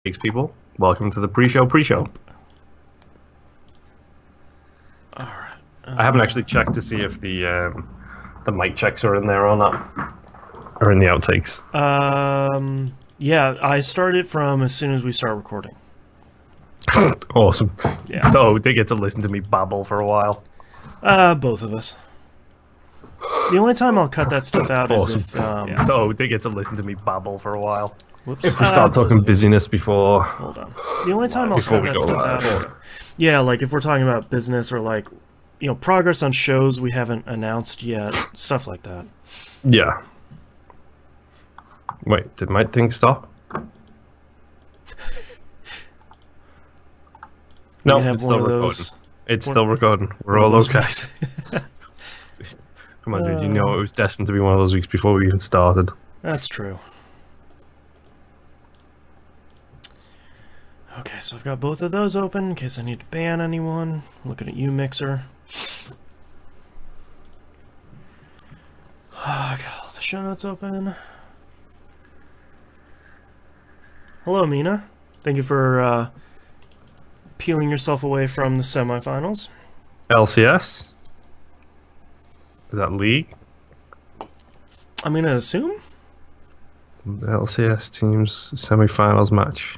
Thanks, people. Welcome to the pre-show. Alright. I haven't actually checked to see if the mic checks are in there or not. Or in the outtakes. Yeah, I start it from as soon as we start recording. Awesome. Yeah. So they get to listen to me babble for a while. Both of us. The only time I'll cut that stuff out is if, So they get to listen to me babble for a while. Whoops. If we start talking busyness before... Hold on. The only time I'll cut that stuff out is... Yeah, like if we're talking about business or like, you know, progress on shows we haven't announced yet, stuff like that. Yeah. Wait, did my thing stop? No, it's still recording. It's still recording. We're all okay. Come on, dude, you know it was destined to be one of those weeks before we even started. That's true. Okay, so I've got both of those open in case I need to ban anyone. Looking at you, Mixer. I got all the show notes open. Hello, Mina. Thank you for peeling yourself away from the semifinals. LCS? Is that league? I'm gonna assume? LCS teams semifinals match.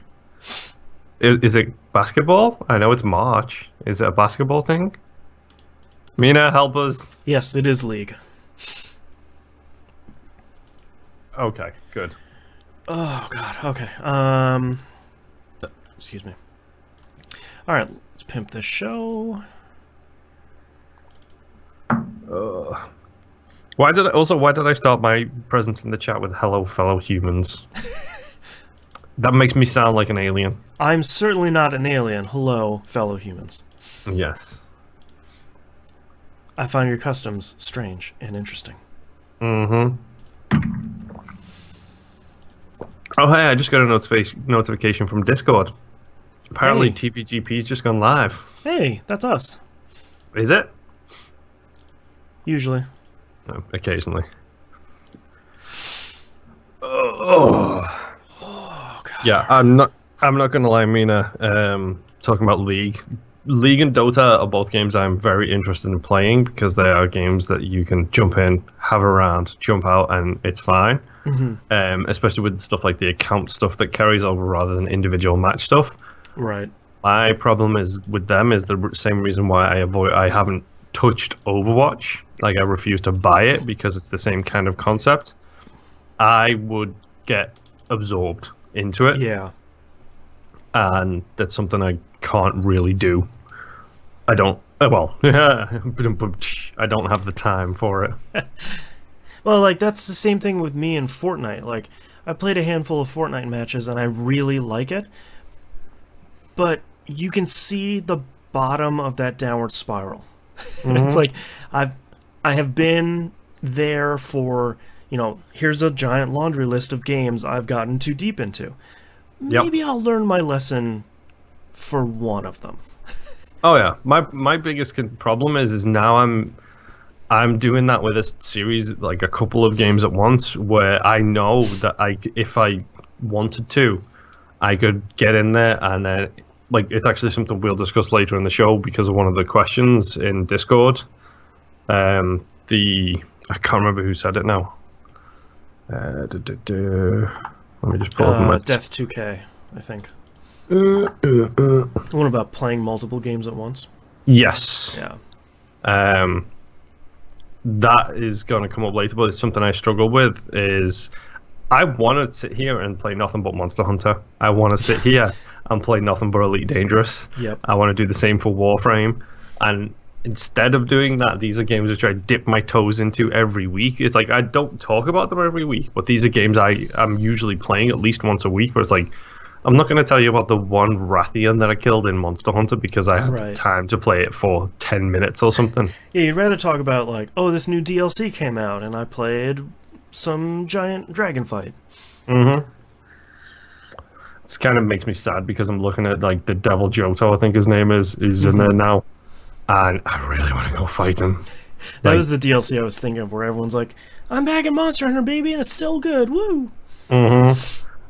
Is it basketball? I know it's March. Is it a basketball thing? Mina, help us. Yes, it is league. Okay, good. Oh god, okay. Excuse me. Alright, let's pimp this show. Why did I start my presence in the chat with hello fellow humans? That makes me sound like an alien. I'm certainly not an alien. Hello, fellow humans. Yes. I find your customs strange and interesting. Mm-hmm. Oh, hey, I just got a notification from Discord. Apparently, Hey. TVGP's just gone live. Hey, that's us. Is it? Usually. No, occasionally. Oh. Oh god. Yeah, I'm not gonna lie, Mina. Talking about League and Dota are both games I'm very interested in playing because they are games that you can jump in, have a round, jump out, and it's fine. Mm-hmm. Especially with stuff like the account stuff that carries over rather than individual match stuff. Right. My problem is with them is the same reason why I haven't touched Overwatch. Like, I refuse to buy it because it's the same kind of concept. I would get absorbed into it. Yeah. And that's something I can't really do. I don't, well, I don't have the time for it. Well, like, that's the same thing with me in Fortnite. Like, I played a handful of Fortnite matches and I really like it. But you can see the bottom of that downward spiral. It's like, I have been there for, you know, here's a giant laundry list of games I've gotten too deep into. Maybe I'll learn my lesson for one of them. Oh yeah, my biggest problem is now I'm doing that with a series, like a couple of games at once, where I know that if I wanted to, I could get in there and then, like, it's actually something we'll discuss later in the show because of one of the questions in Discord. I can't remember who said it now. Let me just pull up my... Death 2K, I think. The one about playing multiple games at once? Yes. Yeah. That is going to come up later, but it's something I struggle with is I want to sit here and play nothing but Monster Hunter. I want to sit here and play nothing but Elite Dangerous. Yep. I want to do the same for Warframe. And instead of doing that, these are games which I dip my toes into every week. It's like I don't talk about them every week, but these are games I'm usually playing at least once a week. But it's like, I'm not going to tell you about the one Rathian that I killed in Monster Hunter because I had time to play it for 10 minutes or something. Yeah, you'd rather talk about, like, oh, this new DLC came out and I played some giant dragon fight. Mm-hmm. It kind of makes me sad because I'm looking at, like, the Devil Johto, I think his name is, who's in there now. And I really want to go fight him. That was the DLC I was thinking of, where everyone's like, I'm back in Monster Hunter, baby, and it's still good, woo! Mm-hmm.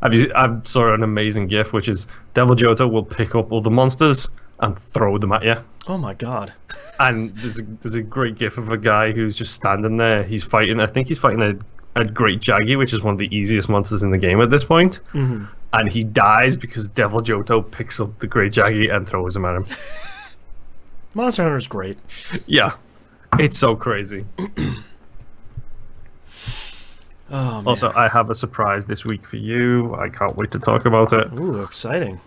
I saw an amazing GIF, which is Devil Johto will pick up all the monsters and throw them at you. Oh my god. And there's a great GIF of a guy who's just standing there. He's fighting. I think he's fighting a Great Jaggy, which is one of the easiest monsters in the game at this point. Mm-hmm. And he dies because Devil Johto picks up the Great Jaggy and throws him at him. Monster Hunter's great. Yeah, it's so crazy. Oh, man. Also, I have a surprise this week for you. I can't wait to talk about it. Ooh, exciting.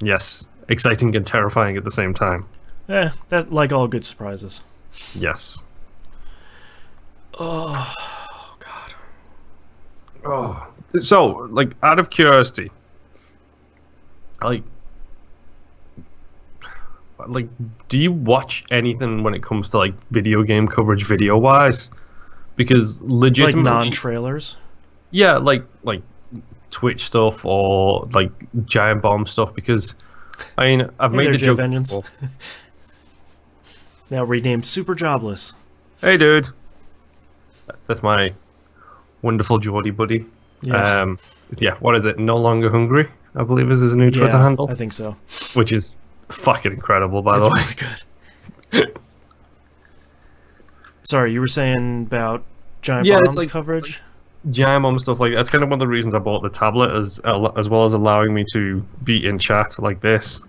Yes, exciting and terrifying at the same time. That like all good surprises. Yes. Oh, God. Oh, so like out of curiosity, like, do you watch anything when it comes to like video game coverage, video wise? Because legitimately, like non-trailers. Yeah, like Twitch stuff or like Giant Bomb stuff. Because I mean, I've made the joke before. Now renamed Super Jobless. Hey, dude. That's my wonderful Geordie buddy. Yeah. Yeah. What is it? No Longer Hungry, I believe is his new Twitter handle. I think so. Which is fucking incredible, by the way. Really good. Sorry, you were saying about Giant Bomb's coverage? Giant Bomb stuff, like that's kind of one of the reasons I bought the tablet, as well as allowing me to be in chat like this.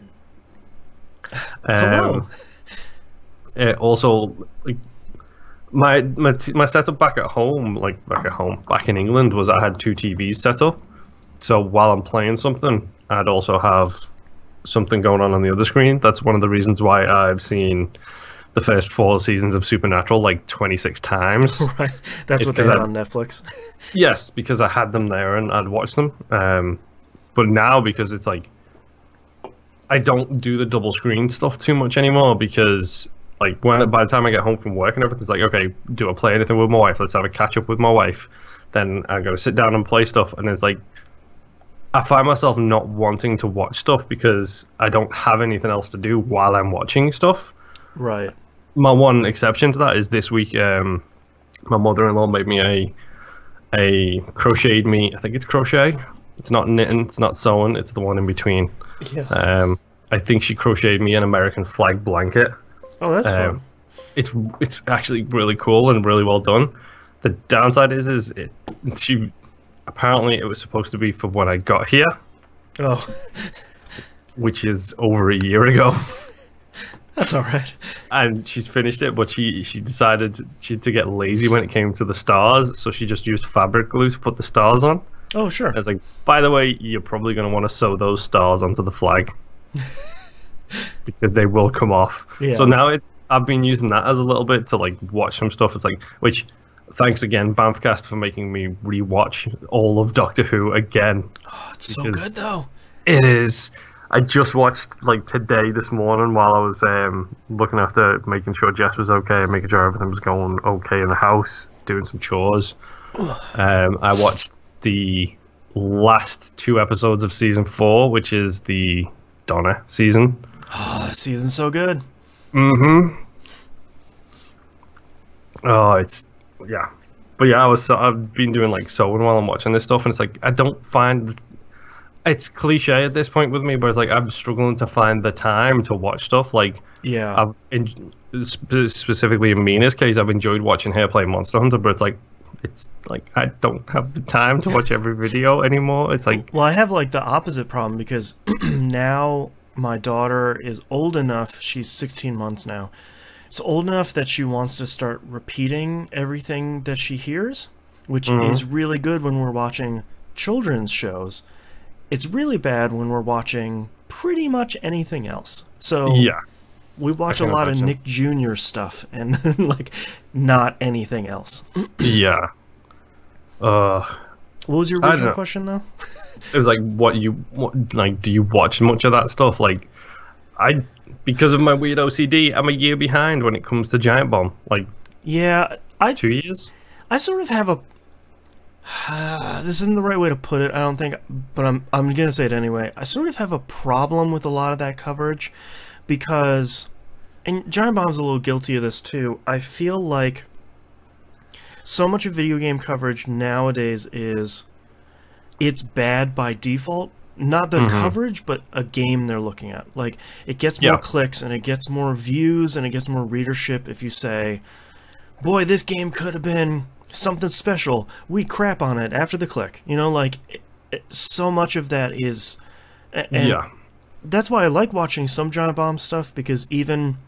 Hello. Also, like my setup back in England, was I had two TVs set up. So while I'm playing something, I'd also have something going on the other screen. That's one of the reasons why I've seen the first 4 seasons of Supernatural like 26 times. Right, that's what they had on Netflix. Yes, because I had them there and I'd watch them. But now, because it's like I don't do the double screen stuff too much anymore, because like by the time I get home from work and everything's like, okay, do I play anything with my wife? Let's have a catch up with my wife. Then I go to sit down and play stuff, and it's like I find myself not wanting to watch stuff because I don't have anything else to do while I'm watching stuff. Right. My one exception to that is this week. My mother-in-law made me a crocheted me. I think it's crochet. It's not knitting. It's not sewing. It's the one in between. Yeah. I think she crocheted me an American flag blanket. Oh, that's fun. It's actually really cool and really well done. The downside is she apparently it was supposed to be for when I got here. Oh. Which is over a year ago. That's all right. And she's finished it, but she decided to get lazy when it came to the stars, so she just used fabric glue to put the stars on. Oh, sure. I was like, by the way, you're probably going to want to sew those stars onto the flag because they will come off. Yeah. So now I've been using that as a little bit to like watch some stuff. It's like, which, thanks again, Banffcast, for making me rewatch all of Doctor Who again. Oh, it's so good though. It is. I just watched like today, this morning, while I was looking after making sure Jess was okay and making sure everything was going okay in the house, doing some chores. I watched the last 2 episodes of season 4, which is the Donna season. Oh, that season's so good. Mm-hmm. Oh, it's yeah, but yeah, I've been doing like sewing while I'm watching this stuff, and it's like I don't find. It's cliche at this point with me, but it's like I'm struggling to find the time to watch stuff. Like, yeah, specifically in Mina's case, I've enjoyed watching her play Monster Hunter, but it's like I don't have the time to watch every video anymore. It's like, well, I have like the opposite problem because now my daughter is old enough. She's 16 months now. It's old enough that she wants to start repeating everything that she hears, which is really good when we're watching children's shows. It's really bad when we're watching pretty much anything else. So yeah, we watch a lot of Nick Jr. stuff and like not anything else. Yeah. What was your original question though? It was like, do you watch much of that stuff? Like, because of my weird OCD, I'm a year behind when it comes to Giant Bomb. Like, yeah, 2 years. I sort of have a. This isn't the right way to put it, I don't think, but I'm gonna say it anyway. I sort of have a problem with a lot of that coverage because, and Giant Bomb's a little guilty of this too. I feel like so much of video game coverage nowadays is it's bad by default. Not the coverage, but a game they're looking at. Like, it gets more clicks, and it gets more views, and it gets more readership if you say, boy, this game could have been something special. We crap on it after the click. You know, like, so much of that is... And that's why I like watching some Giant Bomb stuff, because even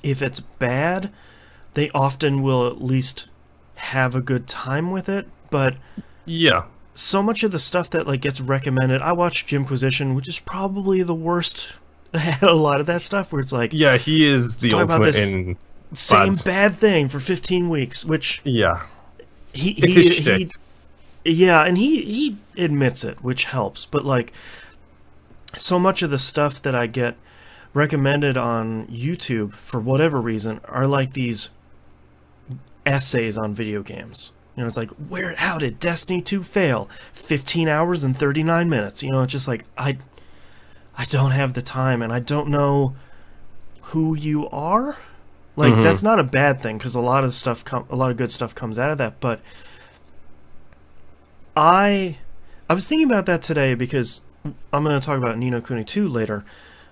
if it's bad, they often will at least have a good time with it, but... Yeah. So much of the stuff that like gets recommended, I watch Jimquisition, which is probably the worst. A lot of that stuff where it's like, yeah, he is the ultimate in same bad thing for 15 weeks, which he and he admits it, which helps. But like, so much of the stuff that I get recommended on YouTube for whatever reason are like these essays on video games. You know, it's like, how did Destiny 2 fail? 15 hours and 39 minutes. You know, it's just like, I don't have the time, and I don't know who you are. Like, that's not a bad thing, because a lot of good stuff comes out of that. But I was thinking about that today, because I'm going to talk about Ni no Kuni 2 later.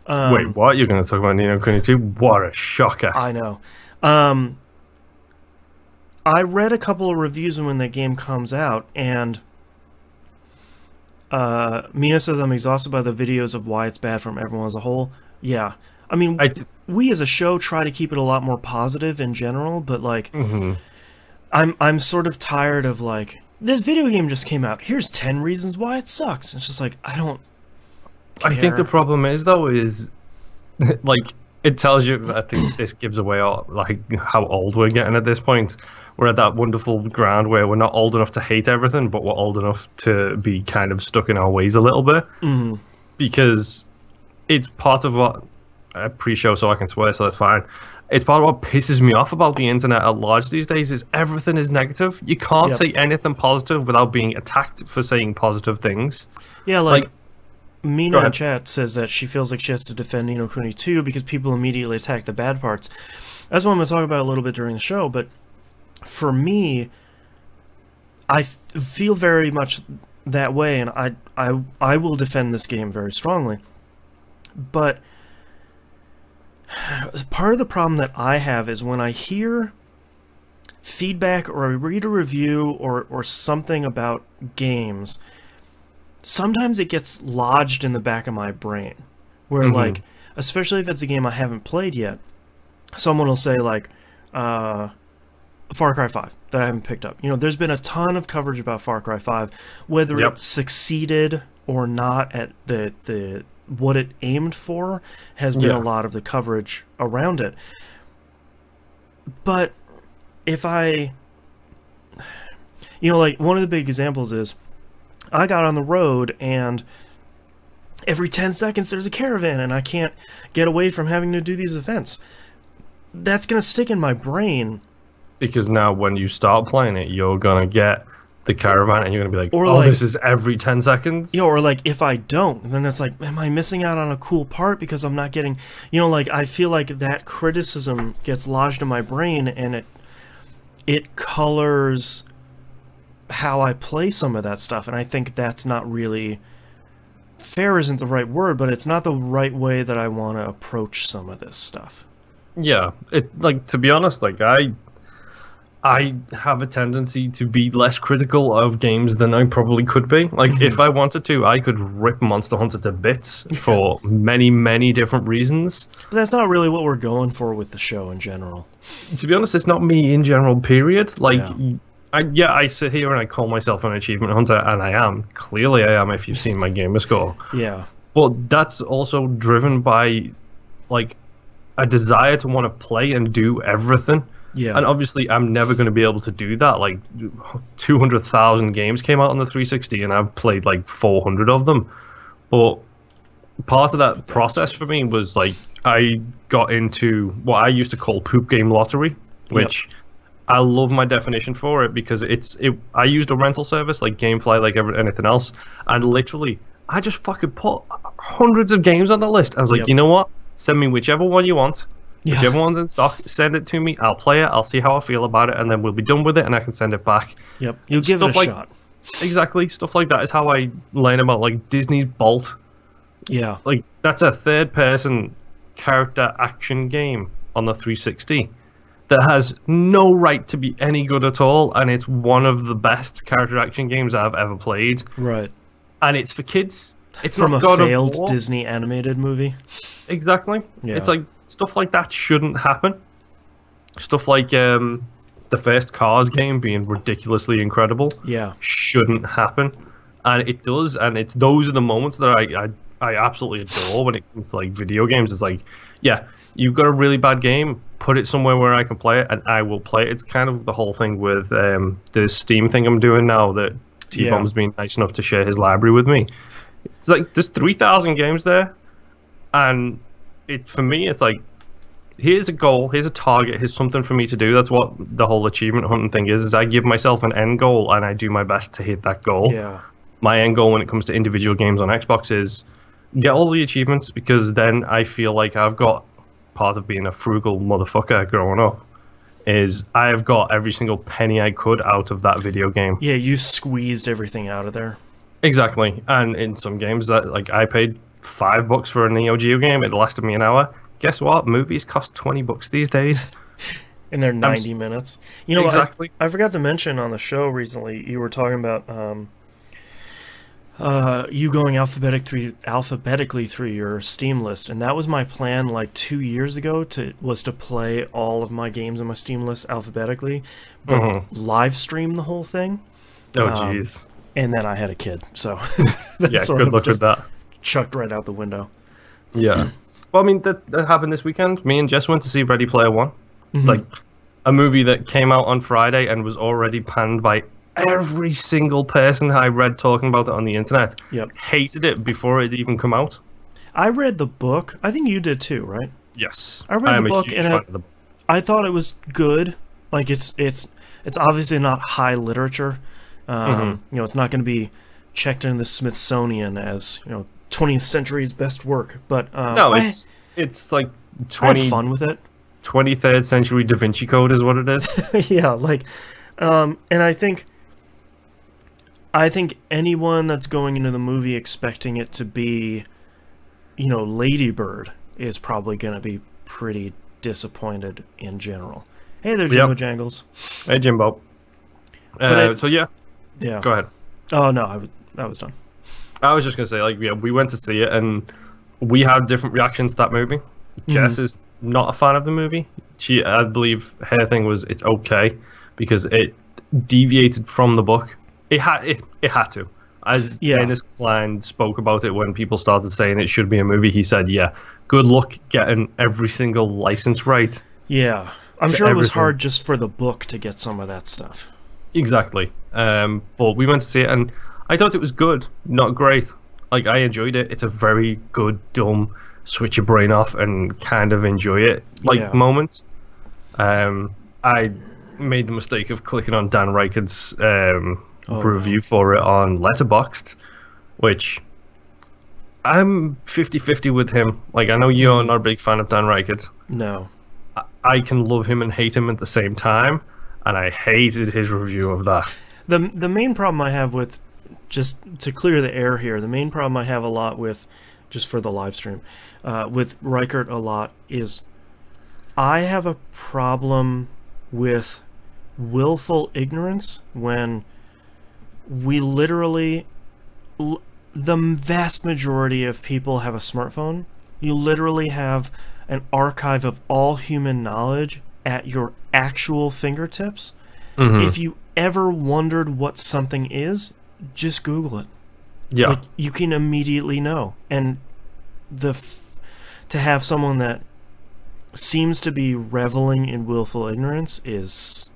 Wait, what? You're going to talk about Ni no Kuni 2? What a shocker. I know. I read a couple of reviews when that game comes out, and Mina says I'm exhausted by the videos of why it's bad from everyone as a whole. Yeah. I mean, we as a show try to keep it a lot more positive in general, but like, I'm sort of tired of like, this video game just came out, here's 10 reasons why it sucks. It's just like, I don't care. I think the problem is, though, is like, it tells you, I think this gives away like how old we're getting at this point. We're at that wonderful ground where we're not old enough to hate everything, but we're old enough to be kind of stuck in our ways a little bit. Because it's part of what... pre-show, so I can swear, so that's fine. It's part of what pisses me off about the internet at large these days, is everything is negative. You can't say anything positive without being attacked for saying positive things. Yeah, like Mina in chat says that she feels like she has to defend Ni no Kuni 2 because people immediately attack the bad parts. That's what I'm going to talk about a little bit during the show, but for me, I feel very much that way, and I will defend this game very strongly. But part of the problem that I have is when I hear feedback or I read a review or something about games, sometimes it gets lodged in the back of my brain. Where, like, especially if it's a game I haven't played yet, someone will say, like, Far Cry 5 that I haven't picked up. You know, there's been a ton of coverage about Far Cry 5, whether it succeeded or not at the what it aimed for has been a lot of the coverage around it. But if I, you know, like one of the big examples is I got on the road and every 10 seconds there's a caravan and I can't get away from having to do these events. That's going to stick in my brain. Because now when you start playing it, you're going to get the caravan and you're going to be like, oh, like, this is every 10 seconds? You know, or like, if I don't, then it's like, am I missing out on a cool part because I'm not getting... You know, like, I feel like that criticism gets lodged in my brain and it colors how I play some of that stuff. And I think that's not really... Fair isn't the right word, but it's not the right way that I want to approach some of this stuff. Yeah, like, to be honest, like, I have a tendency to be less critical of games than I probably could be. Like, if I wanted to, I could rip Monster Hunter to bits for many, many different reasons. But that's not really what we're going for with the show in general. To be honest, it's not me in general, period. Like, I sit here and I call myself an achievement hunter, and I am. Clearly I am if you've seen my gamer score. Yeah. But that's also driven by, like, a desire to want to play and do everything. Yeah. And obviously, I'm never going to be able to do that. Like, 200,000 games came out on the 360, and I've played like 400 of them. But part of that process for me was, like, I got into what I used to call poop game lottery, which I love my definition for it because I used a rental service like GameFly, like anything else, and literally, I just fucking put hundreds of games on the list. I was like, you know what? Send me whichever one you want. Whichever one's in stock, send it to me. I'll play it. I'll see how I feel about it, and then we'll be done with it, and I can send it back. Yep, you'll give it a shot. Exactly, stuff like that is how I learn about like Disney's Bolt. Yeah. Like that's a third-person character action game on the 360 that has no right to be any good at all, and it's one of the best character action games I've ever played. Right. And it's for kids. It's from not a God of failed War. Disney animated movie. Exactly. Yeah. It's like stuff like that shouldn't happen. Stuff like the first Cars game being ridiculously incredible. Yeah. Shouldn't happen, and it does. And it's those are the moments that I absolutely adore when it comes to like video games. It's like, yeah, you've got a really bad game, put it somewhere where I can play it, and I will play it. It's kind of the whole thing with the Steam thing I'm doing now that T-Bomb's been nice enough to share his library with me. It's like there's 3,000 games there, and for me, it's like, here's a goal, here's a target, here's something for me to do. That's what the whole achievement hunting thing is I give myself an end goal and I do my best to hit that goal. Yeah. My end goal when it comes to individual games on Xbox is get all the achievements, because then I feel like I've got part of being a frugal motherfucker growing up is I have got every single penny I could out of that video game. Yeah, you squeezed everything out of there. Exactly. And in some games that like I paid $5 for a NeoGeo game, it lasted me an hour. Guess what? Movies cost $20 these days. And they're 90 minutes. You know, exactly. I forgot to mention on the show recently, you were talking about you going alphabetically through your Steam list, and that was my plan like 2 years ago to play all of my games on my Steam list alphabetically, but live stream the whole thing. Oh jeez. And then I had a kid, so yeah, good luck with that. Chucked right out the window. Yeah. Well, I mean, that happened this weekend. Me and Jess went to see Ready Player One. Like, a movie that came out on Friday and was already panned by every single person I read talking about it on the internet. Yep. Hated it before it even come out. I read the book. I think you did too, right? Yes. I read the book, and I thought it was good. Like, it's obviously not high literature. You know, it's not going to be checked in the Smithsonian as, you know, 20th century's best work, but no, it's like I had fun with it. 23rd century Da Vinci Code is what it is. Yeah, like, and I think anyone that's going into the movie expecting it to be, you know, Lady Bird is probably going to be pretty disappointed in general. Hey there, Jimbo Jangles. Hey, Jimbo. So yeah, go ahead. Oh no, I was done. I was just gonna say, like, yeah, we went to see it and we had different reactions to that movie. Jess is not a fan of the movie. I believe her thing was it's okay because it deviated from the book. It had to. As Dennis Klein spoke about it when people started saying it should be a movie, he said, "Yeah, good luck getting every single license right." Yeah, I'm sure it was hard just for the book to get some of that stuff. Exactly. But we went to see it and I thought it was good, not great. Like, I enjoyed it. It's a very good, dumb, switch your brain off and kind of enjoy it moment. I made the mistake of clicking on Dan Reichard's review for it on Letterboxd, which I'm 50-50 with him. Like, I know you're not a big fan of Dan Reichard. No. I can love him and hate him at the same time, and I hated his review of that. The main problem I have with, just to clear the air here, the main problem I have a lot with, just for the live stream, with Reichert a lot is I have a problem with willful ignorance when we literally, the vast majority of people have a smartphone. You literally have an archive of all human knowledge at your actual fingertips. If you ever wondered what something is, just Google it. Yeah. Like, you can immediately know. And to have someone that seems to be reveling in willful ignorance is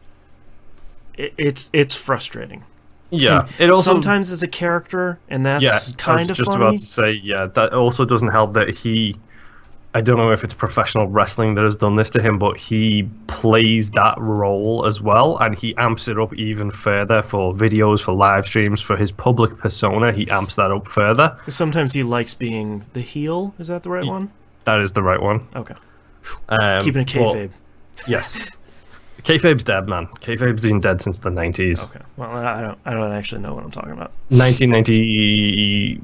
it's frustrating. Yeah. And it also sometimes it's a character, and that's kind of funny. About to say, that also doesn't help that I don't know if it's professional wrestling that has done this to him, but he plays that role as well, and he amps it up even further for videos, for live streams, for his public persona. He amps that up further. Sometimes he likes being the heel. Is that the right one? That is the right one. Okay. Keeping a kayfabe. Yes. Kayfabe's dead, man. Kayfabe's been dead since the 90s. Okay. Well, I don't actually know what I'm talking about. 1990.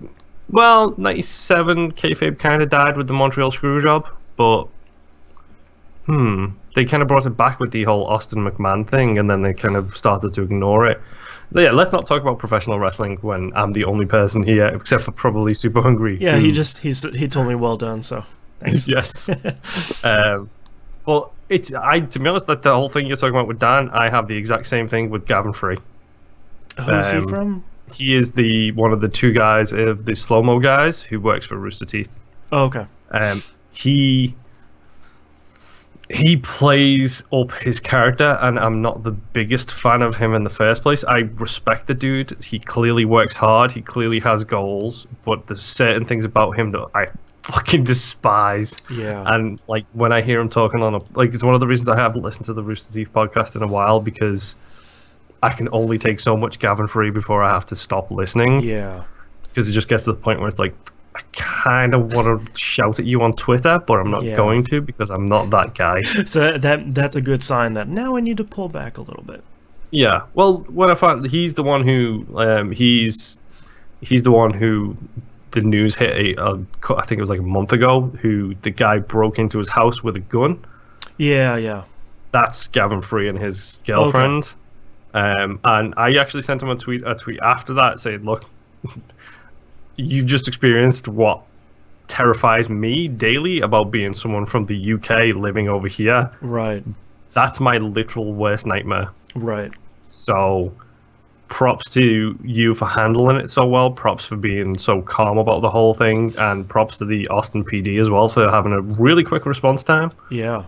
Well, 97. Kayfabe kind of died with the Montreal Screwjob, but they kind of brought it back with the whole Austin McMahon thing, and then they kind of started to ignore it. But yeah, let's not talk about professional wrestling when I'm the only person here, except for probably Super Hungry. Yeah, he told me well done, so thanks. Yes. Well, to be honest, like the whole thing you're talking about with Dan, I have the exact same thing with Gavin Free. Who's he from? He is one of the two guys of the slow-mo guys who works for Rooster Teeth. Oh, okay. He plays up his character, and I'm not the biggest fan of him in the first place. I respect the dude. He clearly works hard. He clearly has goals, but there's certain things about him that I fucking despise. Yeah. And like when I hear him talking it's one of the reasons I haven't listened to the Rooster Teeth podcast in a while, because I can only take so much Gavin Free before I have to stop listening. Yeah. Because it just gets to the point where it's like, I kind of want to shout at you on Twitter, but I'm not going to, because I'm not that guy. So that's a good sign that now I need to pull back a little bit. Yeah. Well, when I find he's the one who he's the one who the news hit I think it was like a month ago, who the guy broke into his house with a gun. Yeah. That's Gavin Free and his girlfriend. Okay. And I actually sent him a tweet after that saying, look, you've just experienced what terrifies me daily about being someone from the UK living over here. Right. That's my literal worst nightmare. Right. So props to you for handling it so well. Props for being so calm about the whole thing. And props to the Austin PD as well for having a really quick response time. Yeah.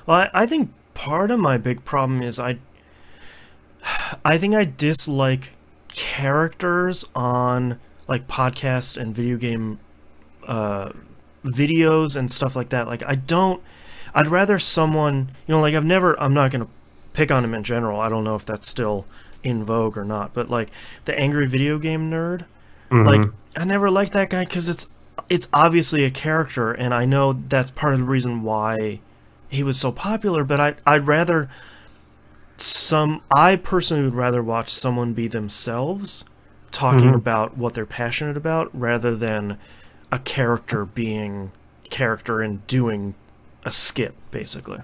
Well, I think part of my big problem is I think I dislike characters on like podcast and video game videos and stuff like that. Like I'd rather someone, like I'm not gonna pick on him in general. I don't know if that's still in vogue or not, but like the angry video game nerd, like I never liked that guy because it's obviously a character, and I know that's part of the reason why he was so popular, but I personally would rather watch someone be themselves, talking about what they're passionate about, rather than a character being character and doing a skit, basically.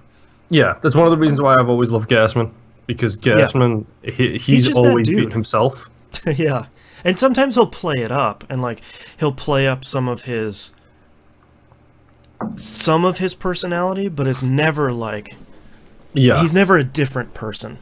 Yeah, that's one of the reasons why I've always loved Gersman, because Gersman, he's always been himself. Yeah, and sometimes he'll play it up, and like he'll play up some of his personality, but it's never like he's never a different person.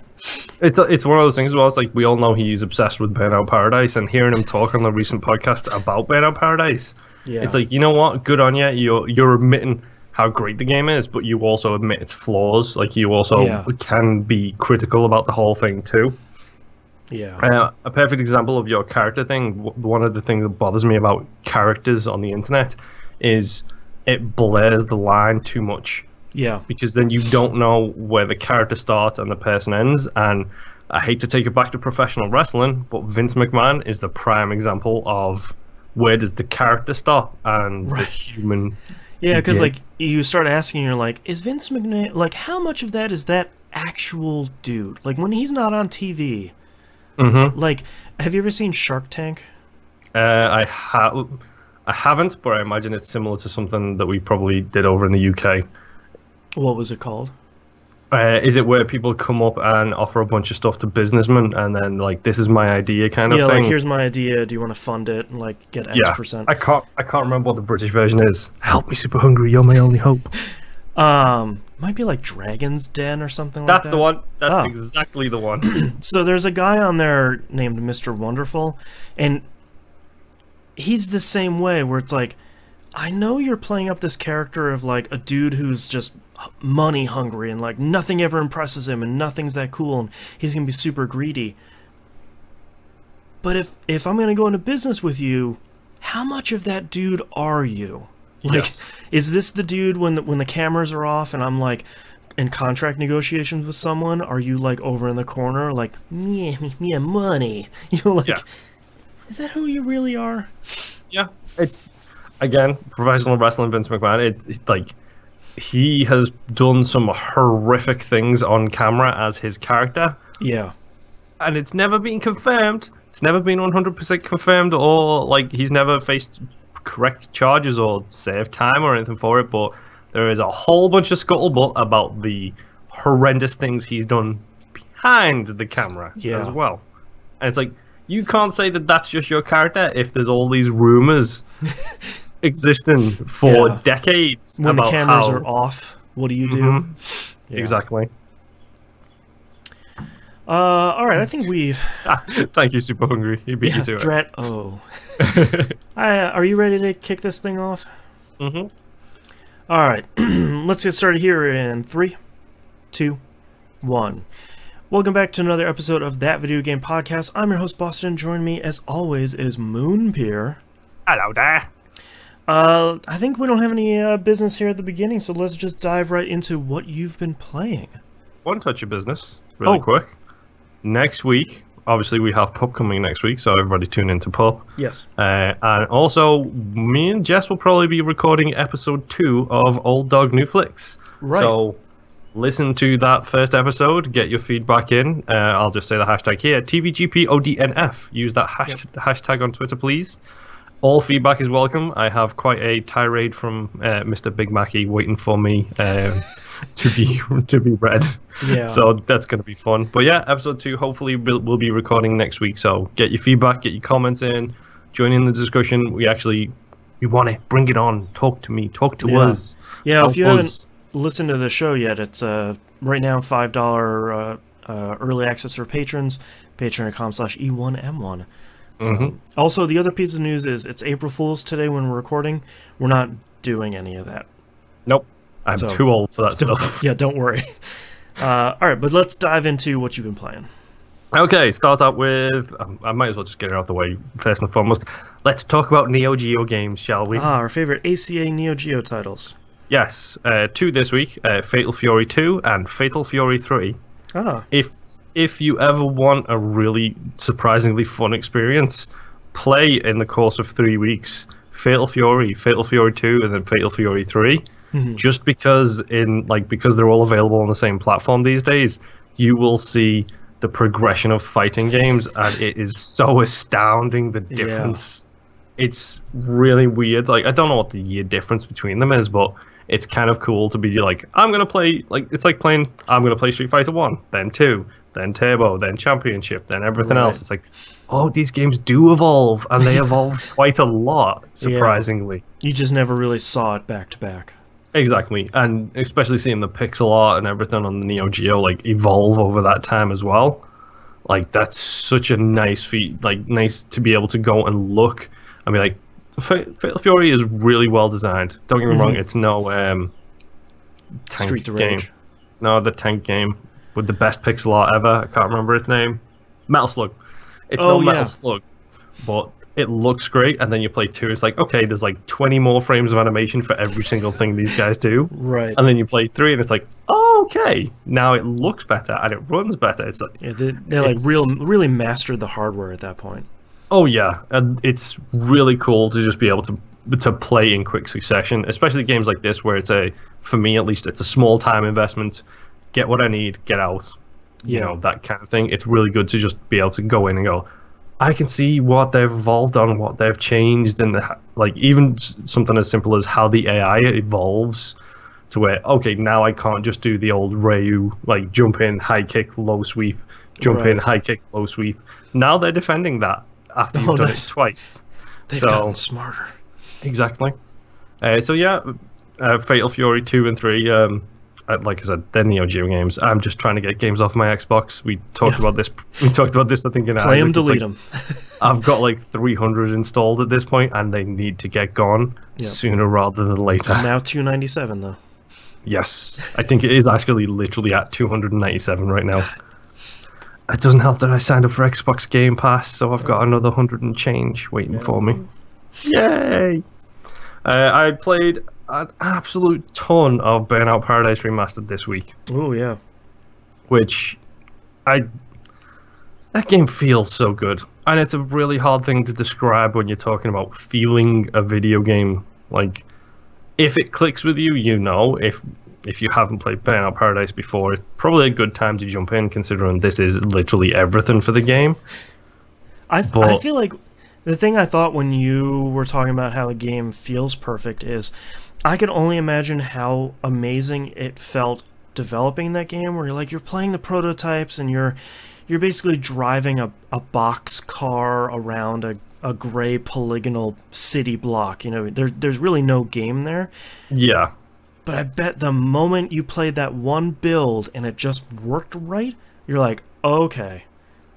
It's one of those things as well. It's like we all know he's obsessed with Burnout Paradise, and hearing him talk on the recent podcast about Burnout Paradise, it's like, you know what? Good on you. You're admitting how great the game is, but you also admit its flaws. Like you also can be critical about the whole thing too. Yeah. A perfect example of your character thing. One of the things that bothers me about characters on the internet is it blurs the line too much. Yeah. Because then you don't know where the character starts and the person ends. And I hate to take it back to professional wrestling, but Vince McMahon is the prime example of where does the character stop and the human. Yeah, because like you start asking, you're like, is Vince McMahon, like how much of that is that actual dude? Like when he's not on TV. Like, have you ever seen Shark Tank? I haven't, but I imagine it's similar to something that we probably did over in the UK. What was it called? Is it where people come up and offer a bunch of stuff to businessmen and then like, this is my idea kind of thing? Yeah, like here's my idea. Do you want to fund it and like get X percent? I can't remember what the British version is. Help me, Super Hungry. You're my only hope. Might be like Dragon's Den or something like that. That's the one. That's exactly the one. So there's a guy on there named Mr. Wonderful, and he's the same way where it's like, I know you're playing up this character of like a dude who's just money hungry and like nothing ever impresses him and nothing's that cool and he's gonna be super greedy. But if I'm gonna go into business with you, how much of that dude are you? Like, is this the dude when the cameras are off and I'm like in contract negotiations with someone? Are you like over in the corner like me money? Like, is that who you really are? Yeah, it's again professional wrestling. Vince McMahon. It's like he has done some horrific things on camera as his character. Yeah. And it's never been confirmed. It's never been 100% confirmed, or like he's never faced correct charges or saved time or anything for it. But there is a whole bunch of scuttlebutt about the horrendous things he's done behind the camera as well. And it's like, you can't say that that's just your character if there's all these rumors existing for decades when about the cameras how... are off. What do you do? Exactly. All right, I think we've... Thank you, Super Hungry. You beat me to it. Are you ready to kick this thing off? All right, let's get started here in 3, 2, 1. Welcome back to another episode of That Video Game Podcast. I'm your host, Boston. Joining me, as always, is Moonpeer. Hello there. I think we don't have any business here at the beginning, so let's just dive right into what you've been playing. One touch of business, really quick. Next week, obviously we have Pup coming next week, so everybody tune into Pup. Yes. And also, me and Jess will probably be recording episode 2 of Old Dog New Flicks. Right. So listen to that first episode, get your feedback in. I'll just say the hashtag here, TVGPODNF. Use that hashtag on Twitter, please. All feedback is welcome. I have quite a tirade from Mr. Big Mackey waiting for me to be read. Yeah. So that's going to be fun. But yeah, episode 2 hopefully we'll be recording next week. So get your feedback, get your comments in, join in the discussion. We want it. Bring it on. Talk to me. Talk to us. Yeah, if you haven't listened to the show yet, it's right now $5 early access for patrons. Patreon.com/E1M1. Also, the other piece of news is it's April Fool's today when we're recording. We're not doing any of that. Nope. I'm too old for that stuff. Yeah, don't worry. All right, but let's dive into what you've been playing. Okay, start out with... I might as well just get it out of the way first and foremost. Let's talk about NeoGeo games, shall we? Our favorite ACA NeoGeo titles. Yes, 2 this week, Fatal Fury 2 and Fatal Fury 3. If you ever want a really surprisingly fun experience, play in the course of 3 weeks Fatal Fury 2, and then Fatal Fury 3. Just because because they're all available on the same platform these days, you will see the progression of fighting games, and it is so astounding, the difference. It's really weird. Like, I don't know what the year difference between them is, but it's kind of cool to be like, I'm gonna play Street Fighter 1, then 2, then Turbo, then Championship, then everything else. It's like, oh, these games do evolve, and they evolve quite a lot, surprisingly. You just never really saw it back to back. Exactly, and especially seeing the pixel art and everything on the Neo Geo evolve over that time as well. Like, that's such a nice feat. Like, nice to be able to go and look and be like, Fatal Fury is really well designed. Don't get me wrong, it's no tank Streets of game. Rage. No, the tank game with the best pixel art ever. I can't remember its name. Metal Slug. It's no Metal Slug, but it looks great. And then you play 2, it's like, okay, there's like 20 more frames of animation for every single thing these guys do. Right. And then you play 3, and it's like, oh, okay, now it looks better and it runs better. It's like, they like really mastered the hardware at that point. Oh yeah, and it's really cool to just be able to play in quick succession, especially games like this where for me at least, it's a small time investment. Get what I need, get out. You know, that kind of thing. It's really good to just be able to go in and go, I can see what they've evolved on, what they've changed, and even something as simple as how the AI evolves to where, okay, now I can't just do the old Ryu, like jump in, high kick, low sweep, jump in, high kick, low sweep. Now they're defending that after you've done it twice. They've gotten smarter. Exactly. So yeah, Fatal Fury 2 and 3, like I said, they're NeoGeo games. I'm just trying to get games off my Xbox. We talked about this. I think in Play them, delete them. I've got like 300 installed at this point, and they need to get gone sooner rather than later. Now 297 though. Yes, I think it is actually literally at 297 right now. It doesn't help that I signed up for Xbox Game Pass, so I've got another 100 and change waiting for me. Yay! I played an absolute ton of Burnout Paradise Remastered this week. Oh yeah. Which that game feels so good, and it's a really hard thing to describe when you're talking about feeling a video game. Like, if it clicks with you, you know. If you haven't played Burnout Paradise before, it's probably a good time to jump in, considering this is literally everything for the game. I feel like the thing I thought when you were talking about how the game feels perfect is I could only imagine how amazing it felt developing that game, where you're playing the prototypes and you're basically driving a box car around a gray polygonal city block. You know, there's really no game there. Yeah. But I bet the moment you played that one build and it just worked right, you're like, okay,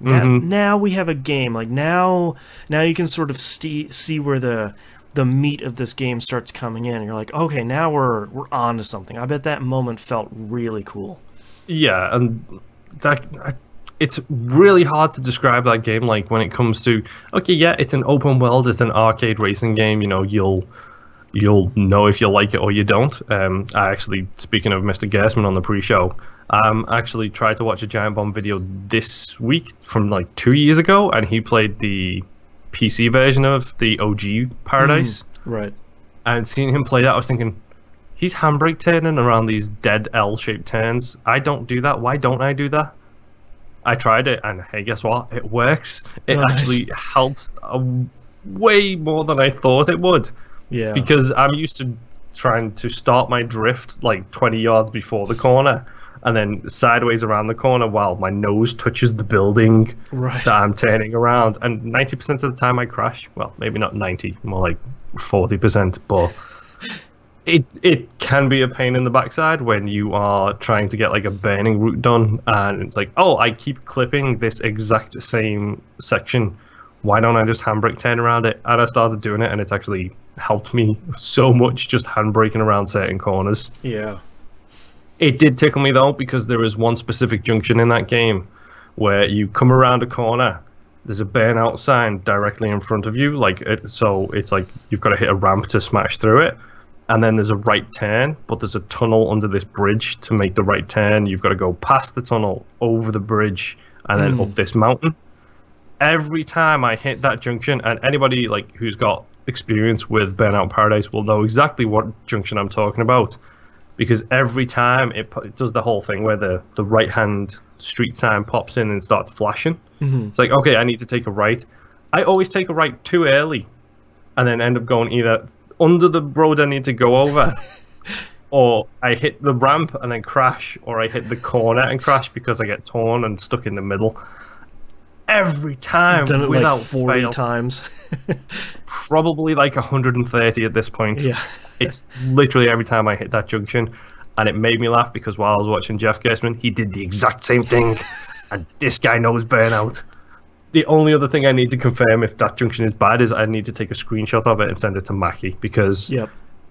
now we have a game. Like now you can sort of see where the meat of this game starts coming in. And you're like, okay, now we're on to something. I bet that moment felt really cool. Yeah, and it's really hard to describe that game. Like when it comes to, okay, yeah, it's an open world, it's an arcade racing game. You know, you'll know if you like it or you don't. I actually, speaking of Mr. Gersman on the pre-show, actually tried to watch a Giant Bomb video this week from like 2 years ago, and he played the PC version of the OG Paradise. Right. And seeing him play that, I was thinking, he's handbrake turning around these dead L-shaped turns. I don't do that. Why don't I do that? I tried it, and hey, guess what? It works. It actually helps way more than I thought it would. Yeah. Because I'm used to trying to start my drift like 20 yards before the corner, and then sideways around the corner while my nose touches the building that I'm turning around. And 90% of the time I crash. Well, maybe not 90, more like 40%. But it can be a pain in the backside when you are trying to get like a burning route done, and it's like, oh, I keep clipping this exact same section. Why don't I just handbrake turn around it? And I started doing it, and it's actually helped me so much just handbraking around certain corners. Yeah. It did tickle me though, because there is one specific junction in that game where you come around a corner, there's a burnout sign directly in front of you, so it's like you've got to hit a ramp to smash through it, and then there's a right turn, but there's a tunnel under this bridge to make the right turn. You've got to go past the tunnel, over the bridge, and then up this mountain. Every time I hit that junction, and anybody like who's got experience with Burnout Paradise will know exactly what junction I'm talking about, because every time it does the whole thing where the right hand street sign pops in and starts flashing. It's like, okay, I need to take a right. I always take a right too early and then end up going either under the road I need to go over or I hit the ramp and then crash, or I hit the corner and crash because I get torn and stuck in the middle. Every time, done it without like 40 fail. times. Probably like 130 at this point. Yeah. It's literally every time I hit that junction, and it made me laugh because while I was watching Jeff Gersman, he did the exact same thing, and this guy knows Burnout. The only other thing I need to confirm if that junction is bad is I need to take a screenshot of it and send it to Mackie, because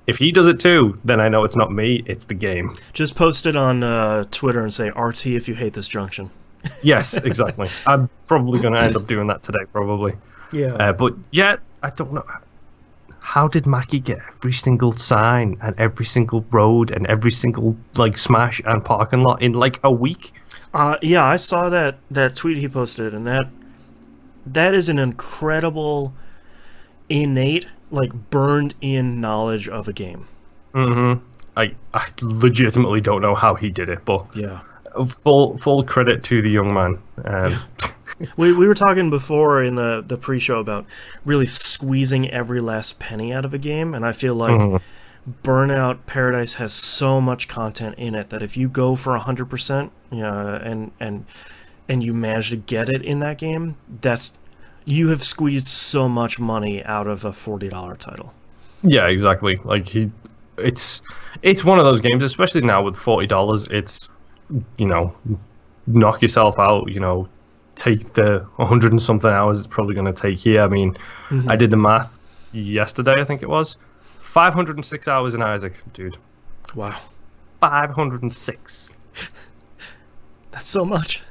if he does it too, then I know it's not me, it's the game. Just post it on Twitter and say, RT if you hate this junction. Yes, exactly. I'm probably going to end up doing that today, probably. Yeah. But yeah, I don't know. How did Mackie get every single sign and every single road and every single like smash and parking lot in like a week? Yeah, I saw that tweet he posted, and that is an incredible, innate, like burned-in knowledge of a game. I legitimately don't know how he did it, but yeah, full credit to the young man. We were talking before in the pre-show about really squeezing every last penny out of a game, and I feel like Burnout Paradise has so much content in it that if you go for 100%, and you manage to get it in that game, you have squeezed so much money out of a $40 title. Yeah, exactly. Like it's one of those games, especially now with $40. It's, knock yourself out. Take the 100 and something hours it's probably going to take here. I mean, I did the math yesterday, I think it was. 506 hours in Isaac, dude. Wow. 506. That's so much.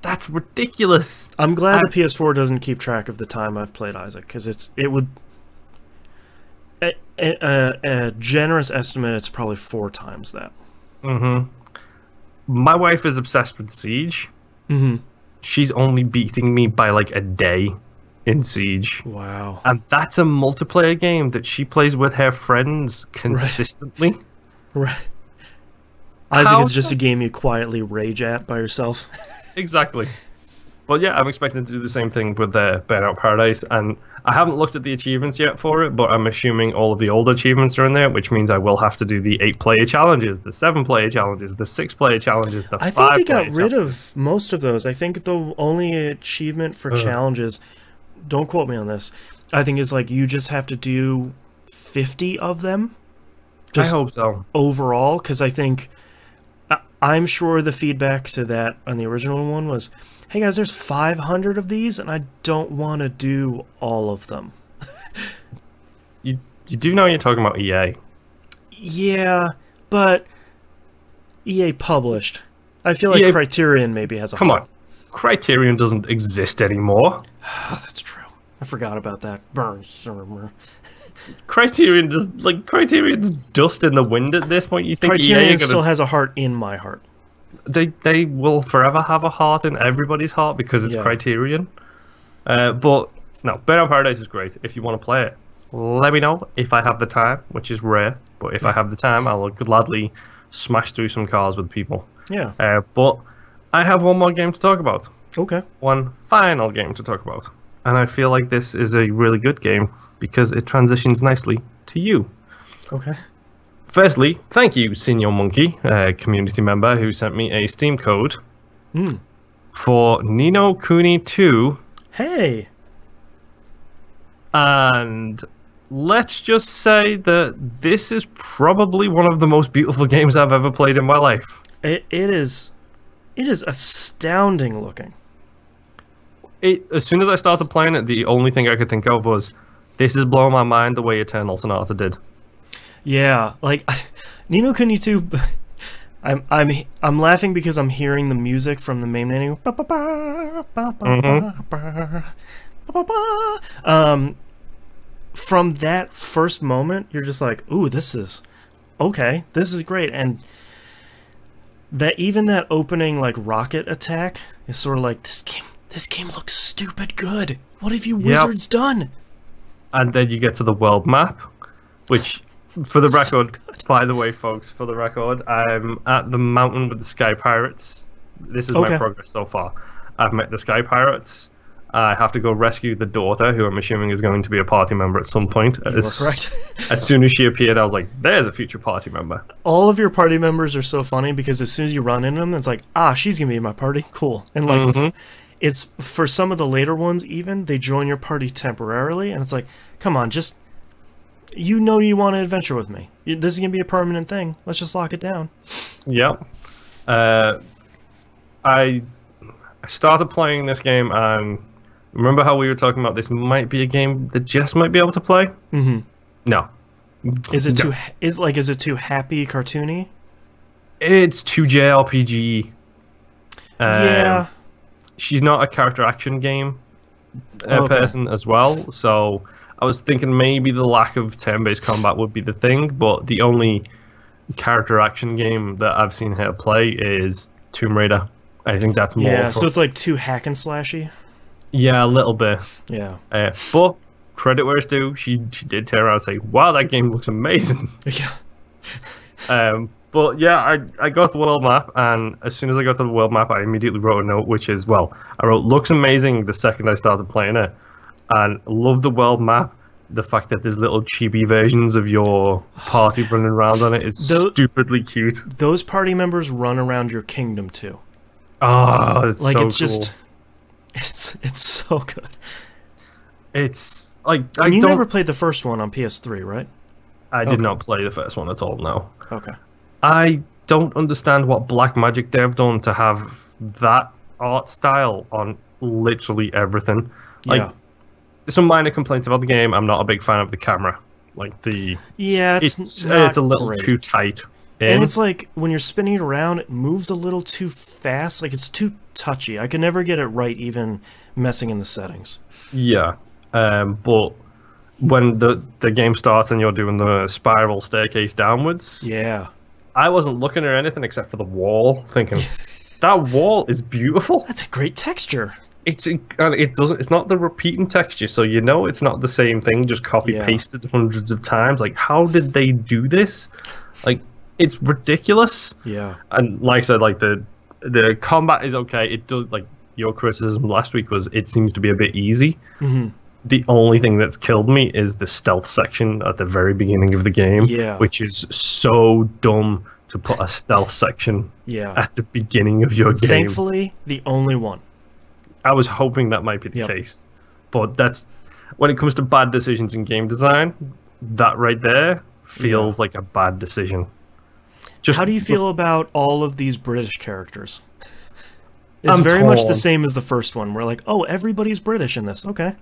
That's ridiculous. I'm glad the PS4 doesn't keep track of the time I've played Isaac, because it would... A generous estimate, it's probably 4 times that. My wife is obsessed with Siege. She's only beating me by like a day in Siege. Wow. And that's a multiplayer game that she plays with her friends consistently. Right. Isaac is just a game you quietly rage at by yourself. Exactly. But yeah, I'm expecting to do the same thing with Burnout Paradise, and I haven't looked at the achievements yet for it, but I'm assuming all of the old achievements are in there, which means I will have to do the 8-player challenges, the 7-player challenges, the 6-player challenges, the 5-player challenges. I think they got rid of most of those. I think the only achievement for challenges, don't quote me on this, I think is like you just have to do 50 of them. I hope so. Overall, because I think... I'm sure the feedback to that on the original one was, hey guys, there's 500 of these, and I don't want to do all of them. You do know you're talking about EA. Yeah, but EA published. I feel like EA... Criterion maybe has a... Come on. Criterion doesn't exist anymore. Oh, that's true. I forgot about that. Criterion's dust in the wind at this point. You think Criterion still has a heart in my heart. They will forever have a heart in everybody's heart because it's Criterion. But no, Burnout Paradise is great. If you want to play it, let me know if I have the time, which is rare. But if I have the time, I'll gladly smash through some cars with people. Yeah. But I have one more game to talk about. Okay. One final game to talk about. And I feel like this is a really good game because it transitions nicely to you. Okay. Firstly, thank you, Senior Monkey, a community member who sent me a Steam code for Ni no Kuni 2. Hey! And let's just say that this is probably one of the most beautiful games I've ever played in my life. It is astounding looking. As soon as I started playing it, the only thing I could think of was, this is blowing my mind the way Eternal Sonata did. Yeah, like Ni no Kuni 2. I'm laughing because I'm hearing the music from the main menu. From that first moment, you're just like, ooh, this is okay. This is great, and that even that opening like rocket attack is sort of like This game looks stupid good. What have you wizards done? And then you get to the world map, which, for the record, by the way, folks, for the record, I'm at the mountain with the Sky Pirates. This is my progress so far. I've met the Sky Pirates. I have to go rescue the daughter, who I'm assuming is going to be a party member at some point. You are correct. As soon as she appeared, I was like, there's a future party member. All of your party members are so funny because as soon as you run into them, it's like, she's going to be in my party. Cool. And like... It's for some of the later ones, even they join your party temporarily, and it's like, come on, just you want to adventure with me. This is gonna be a permanent thing. Let's just lock it down. Yep. I started playing this game, and remember how we were talking about this might be a game that Jess might be able to play? Mm-hmm. No. Is it too happy, cartoony? It's too JRPG. Yeah. She's not a character action game person as well, so I was thinking maybe the lack of turn-based combat would be the thing, but the only character action game that I've seen her play is Tomb Raider. I think that's more... Yeah, so it's like too hack and slashy? Yeah, a little bit. Yeah. But credit where it's due, she did turn around and say, wow, that game looks amazing. Yeah. But yeah, I got the world map, and as soon as I got to the world map, I immediately wrote a note, which is, I wrote, looks amazing the second I started playing it, and love the world map. The fact that there's little chibi versions of your party running around on it is stupidly cute. Those party members run around your kingdom too. Oh, it's like so it's cool. just, it's so good. It's like you never played the first one on PS3, right? I did not play the first one at all. No. Okay. I don't understand what black magic they've done to have that art style on literally everything. Like, some minor complaints about the game. I'm not a big fan of the camera. Like it's a little too tight. And it's like when you're spinning it around, it moves a little too fast. Like it's too touchy. I can never get it right, even messing in the settings. Yeah, but when the game starts and you're doing the spiral staircase downwards, I wasn't looking at anything except for the wall, thinking, that wall is beautiful. That's a great texture. it doesn't. It's not the repeating texture, so you know it's not the same thing. Just copy pasted hundreds of times. Like, how did they do this? Like, it's ridiculous. Yeah. And like I said, like the combat is okay. It does, like your criticism last week was it seems to be a bit easy. Mm-hmm. The only thing that's killed me is the stealth section at the very beginning of the game, which is so dumb to put a stealth section at the beginning of your game. Thankfully, the only one. I was hoping that might be the case, but that's when it comes to bad decisions in game design, that right there feels like a bad decision. How do you feel about all of these British characters? It's very much the same as the first one. We're like, oh, everybody's British in this. Okay.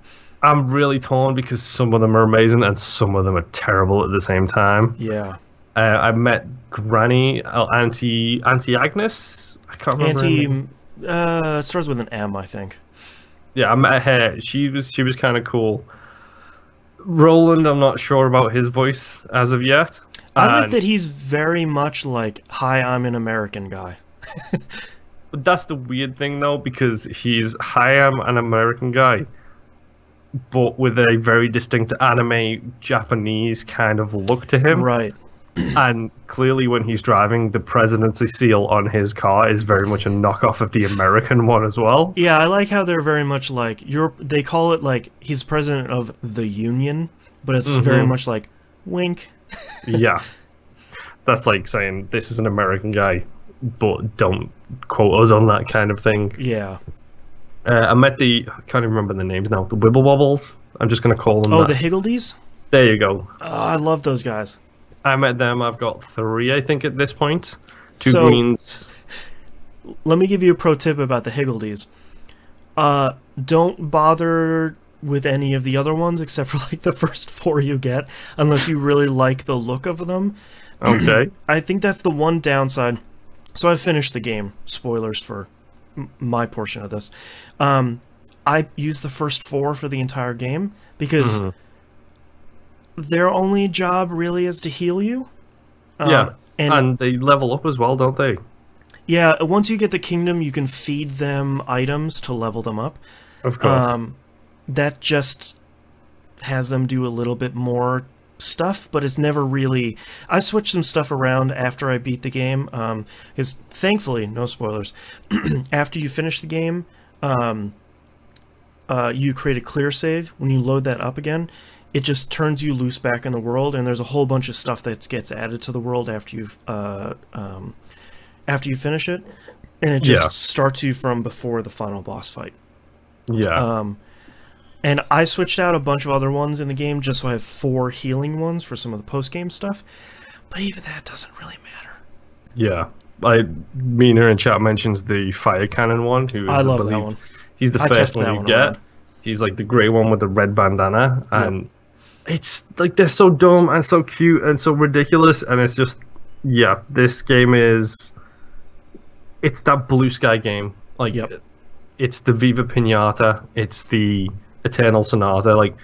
I'm really torn because some of them are amazing and some of them are terrible at the same time. Yeah. I met Granny, Auntie Agnes. I can't remember. It starts with an M, I think. Yeah, I met her. She was kind of cool. Roland, I'm not sure about his voice as of yet. I like that he's very much like, hi, I'm an American guy. But that's the weird thing, though, because he's, hi, I'm an American guy, but with a very distinct anime Japanese kind of look to him. Right. And clearly when he's driving, the presidency seal on his car is very much a knockoff of the American one as well. Yeah, I like how they're very much like, they call it like, he's president of the Union, but it's very much like, wink. Yeah. That's like saying, this is an American guy, but don't quote us on that kind of thing. Yeah. I met I can't even remember the names now, the Wibblewobbles. I'm just going to call them that. The Higgledies? There you go. Oh, I love those guys. I met them. I've got 3, I think, at this point. 2 greens. Let me give you a pro tip about the Higgledies. Don't bother with any of the other ones except for like the first 4 you get, unless you really like the look of them. Okay. I think that's the one downside. So I finished the game. Spoilers for my portion of this. I used the first 4 for the entire game because their only job really is to heal you. And they level up as well, don't they? Yeah, once you get the kingdom, you can feed them items to level them up. Of course. That just has them do a little bit more stuff, but it's never really... I switched some stuff around after I beat the game, because thankfully, no spoilers, after you finish the game, you create a clear save. When you load that up again, it just turns you loose back in the world, and there's a whole bunch of stuff that gets added to the world after you finish it, and it just starts you from before the final boss fight. Yeah. And I switched out a bunch of other ones in the game just so I have 4 healing ones for some of the post-game stuff, but even that doesn't really matter. Yeah. Mina in chat mentions the fire cannon one. I love that one. He's the first one you get. Around. He's like the grey one with the red bandana, and it's like they're so dumb and so cute and so ridiculous, and it's just, this game is, it's that Blue Sky game. Like, it's the Viva Pinata, it's the Eternal Sonata. Like,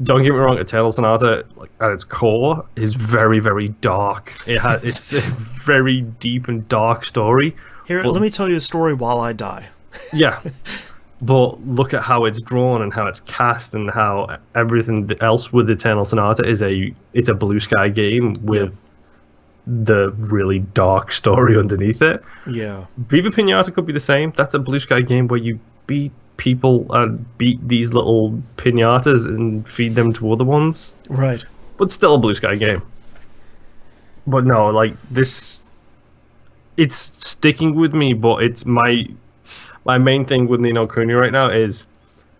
don't get me wrong, Eternal Sonata, like, at its core, is very, very dark. It's a very deep and dark story. Here, let me tell you a story while I die. Yeah. But look at how it's drawn and how it's cast and how everything else with Eternal Sonata is it's a Blue Sky game with the really dark story underneath it. Yeah. Viva Pinata could be the same. That's a Blue Sky game where you beat people and beat these little pinatas and feed them to other ones. Right. But still a Blue Sky game. But no, like this, it's sticking with me, but it's my main thing with Ni no Kuni right now is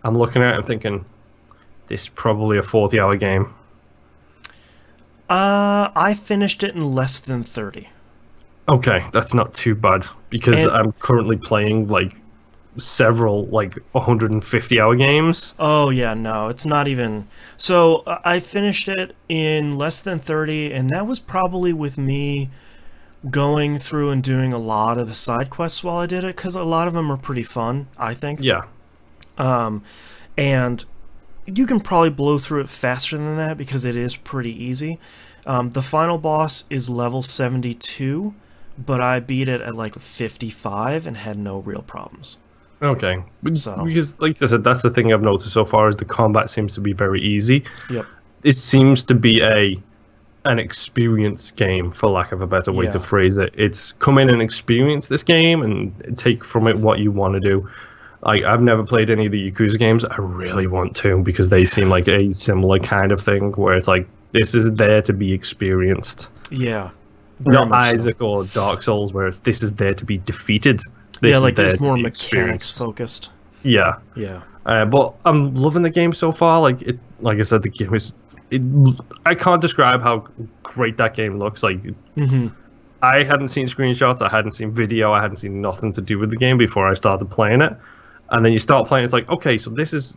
I'm looking at it and thinking, this is probably a 40-hour game. I finished it in less than 30. Okay, that's not too bad, because I'm currently playing like several like 150-hour games. Oh yeah, no, it's not even. So I finished it in less than 30, and that was probably with me going through and doing a lot of the side quests while I did it, because a lot of them are pretty fun, I think. Yeah. And you can probably blow through it faster than that because it is pretty easy. The final boss is level 72, but I beat it at like 55 and had no real problems. Okay. So Because, like I said, that's the thing I've noticed so far is the combat seems to be very easy. yep, It seems to be an experience game, for lack of a better way to yeah, phrase it. It's come in and experience this game and take from it what you want to do. I've never played any of the Yakuza games. I really want to because they seem like a similar kind of thing where it's like this is there to be experienced. yeah. Very Not much so. Isaac or Dark Souls, where this is there to be defeated. This Yeah, is like there there's to more be mechanics experienced. focused. Yeah, Yeah, but I'm loving the game so far. Like I said, the game is. I can't describe how great that game looks. Like, I hadn't seen screenshots, I hadn't seen video, I hadn't seen nothing to do with the game before I started playing it. And then you start playing, it's like, okay, so this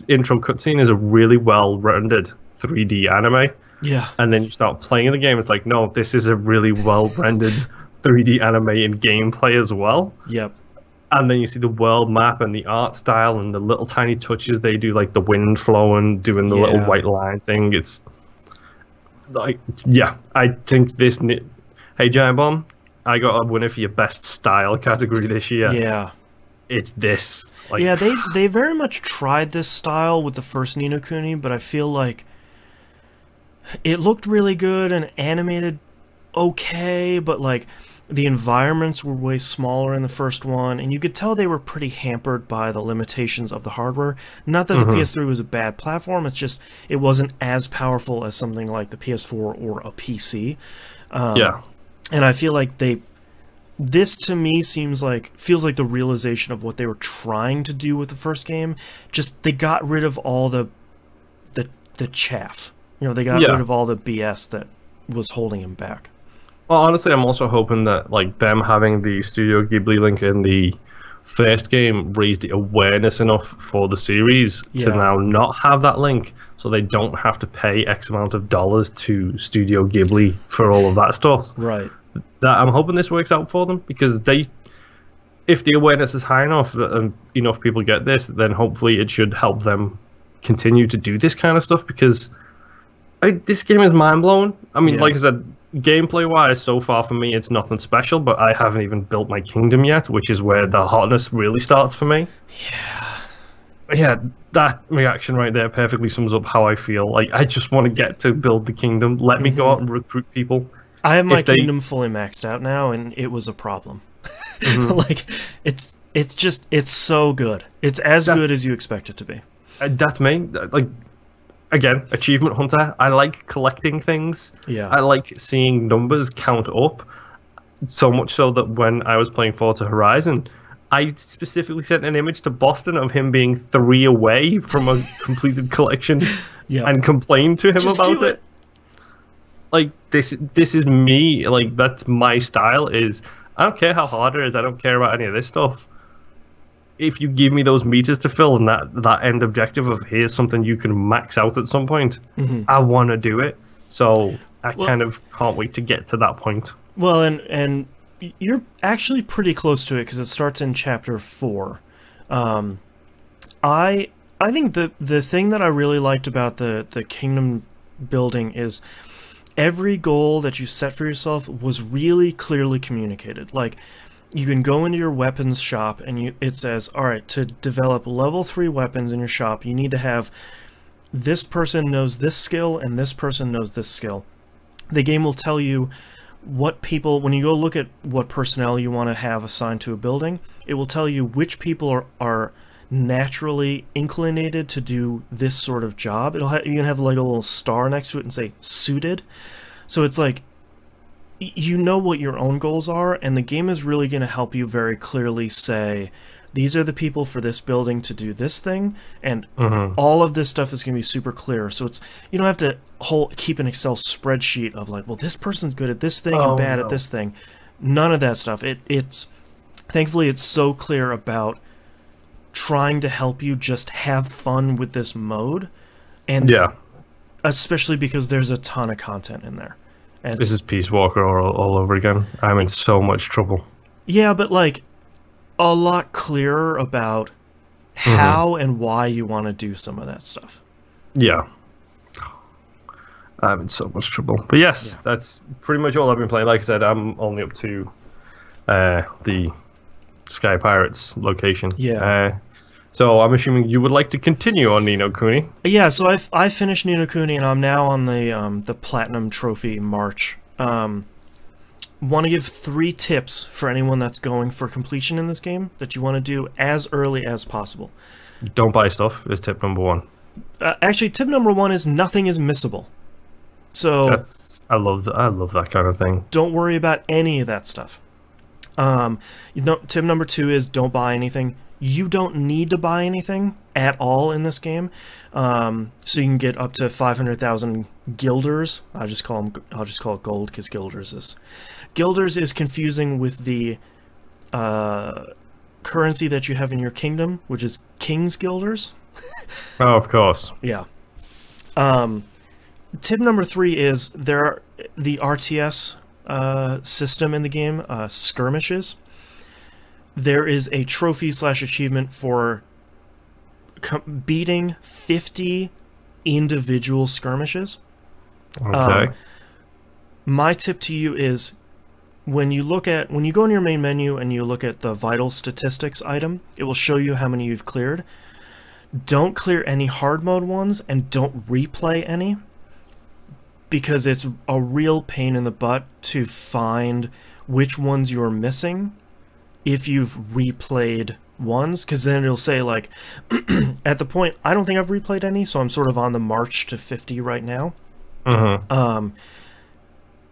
intro cutscene is a really well rendered 3D anime. yeah, And then you start playing the game, it's like, no, this is a really well rendered 3D anime in gameplay as well. yep, And then you see the world map and the art style and the little tiny touches they do, like the wind flowing, doing the little Yeah. white line thing. It's like, yeah, I think this. Hey, Giant Bomb, I got a winner for your best style category this year. yeah. It's this. Like, Yeah, they very much tried this style with the first Ni no Kuni, but I feel like it looked really good and animated okay, but like the environments were way smaller in the first one, and you could tell they were pretty hampered by the limitations of the hardware. Not that the PS3 was a bad platform, it's just it wasn't as powerful as something like the PS4 or a PC. yeah. And I feel like this to me feels like the realization of what they were trying to do with the first game. Just they got rid of all the chaff. You know, they got rid of all the BS that was holding him back. Well, honestly, I'm also hoping that like them having the Studio Ghibli link in the first game raised the awareness enough for the series to now not have that link, so they don't have to pay X amount of dollars to Studio Ghibli for all of that stuff. Right. That I'm hoping this works out for them because if the awareness is high enough that enough people get this, then hopefully it should help them continue to do this kind of stuff because this game is mind blowing. I mean, like I said, gameplay wise, so far for me, it's nothing special. But I haven't even built my kingdom yet, which is where the hotness really starts for me. Yeah, that reaction right there perfectly sums up how I feel. Like I just want to get to build the kingdom. Let me go out and recruit people. I have my kingdom fully maxed out now, and it was a problem. Like it's so good. It's as good as you expect it to be. That's me. Like, again, achievement hunter. I like collecting things. Yeah. I like seeing numbers count up. So much so that when I was playing Forza Horizon, I specifically sent an image to Boston of him being 3 away from a completed collection and complained to him about it. Like, this is me. Like, that's my style. Is I don't care how hard it is. I don't care about any of this stuff. If you give me those meters to fill and that end objective of here's something you can max out at some point, I want to do it. So I kind of can't wait to get to that point. Well, and you're actually pretty close to it because it starts in chapter 4. I think the thing that I really liked about the kingdom building is every goal that you set for yourself was really clearly communicated. Like, you can go into your weapons shop and it says, all right, to develop level 3 weapons in your shop, you need to have this person knows this skill and this person knows this skill. The game will tell you what people, when you go look at what personnel you want to have assigned to a building, it will tell you which people are naturally inclinated to do this sort of job. You can have like a little star next to it and say suited. So it's like, you know what your own goals are, and the game is really going to help you very clearly say, these are the people for this building to do this thing, and all of this stuff is going to be super clear. So it's you don't have to keep an Excel spreadsheet of like, well, this person's good at this thing and bad at this thing. None of that stuff. It's thankfully it's so clear about trying to help you just have fun with this mode, and especially because there's a ton of content in there. And this is Peace Walker all over again. I'm in so much trouble. Yeah, but like a lot clearer about how and why you want to do some of that stuff. Yeah. I'm in so much trouble. But yes, that's pretty much all I've been playing. Like I said, I'm only up to the Sky Pirates location. Yeah. So I'm assuming you would like to continue on Ni no Kuni. Yeah, so I finished Ni no Kuni, and I'm now on the Platinum Trophy March. Want to give 3 tips for anyone that's going for completion in this game that you want to do as early as possible. Don't buy stuff is tip number 1. Actually, tip number 1 is nothing is missable. So I love that kind of thing. Don't worry about any of that stuff. Tip number 2 is don't buy anything. You don't need to buy anything at all in this game. So you can get up to 500,000 guilders. I'll just call it gold because guilders is confusing with the currency that you have in your kingdom, which is king's guilders. Oh, of course. Yeah. Tip number 3 is the RTS system in the game, skirmishes. There is a trophy/achievement for beating 50 individual skirmishes. Okay. My tip to you is when you go in your main menu and you look at the vital statistics item, it will show you how many you've cleared. Don't clear any hard mode ones and don't replay any, because it's a real pain in the butt to find which ones you're missing if you've replayed ones, because then it'll say, like, at the point, I don't think I've replayed any, so I'm sort of on the march to 50 right now.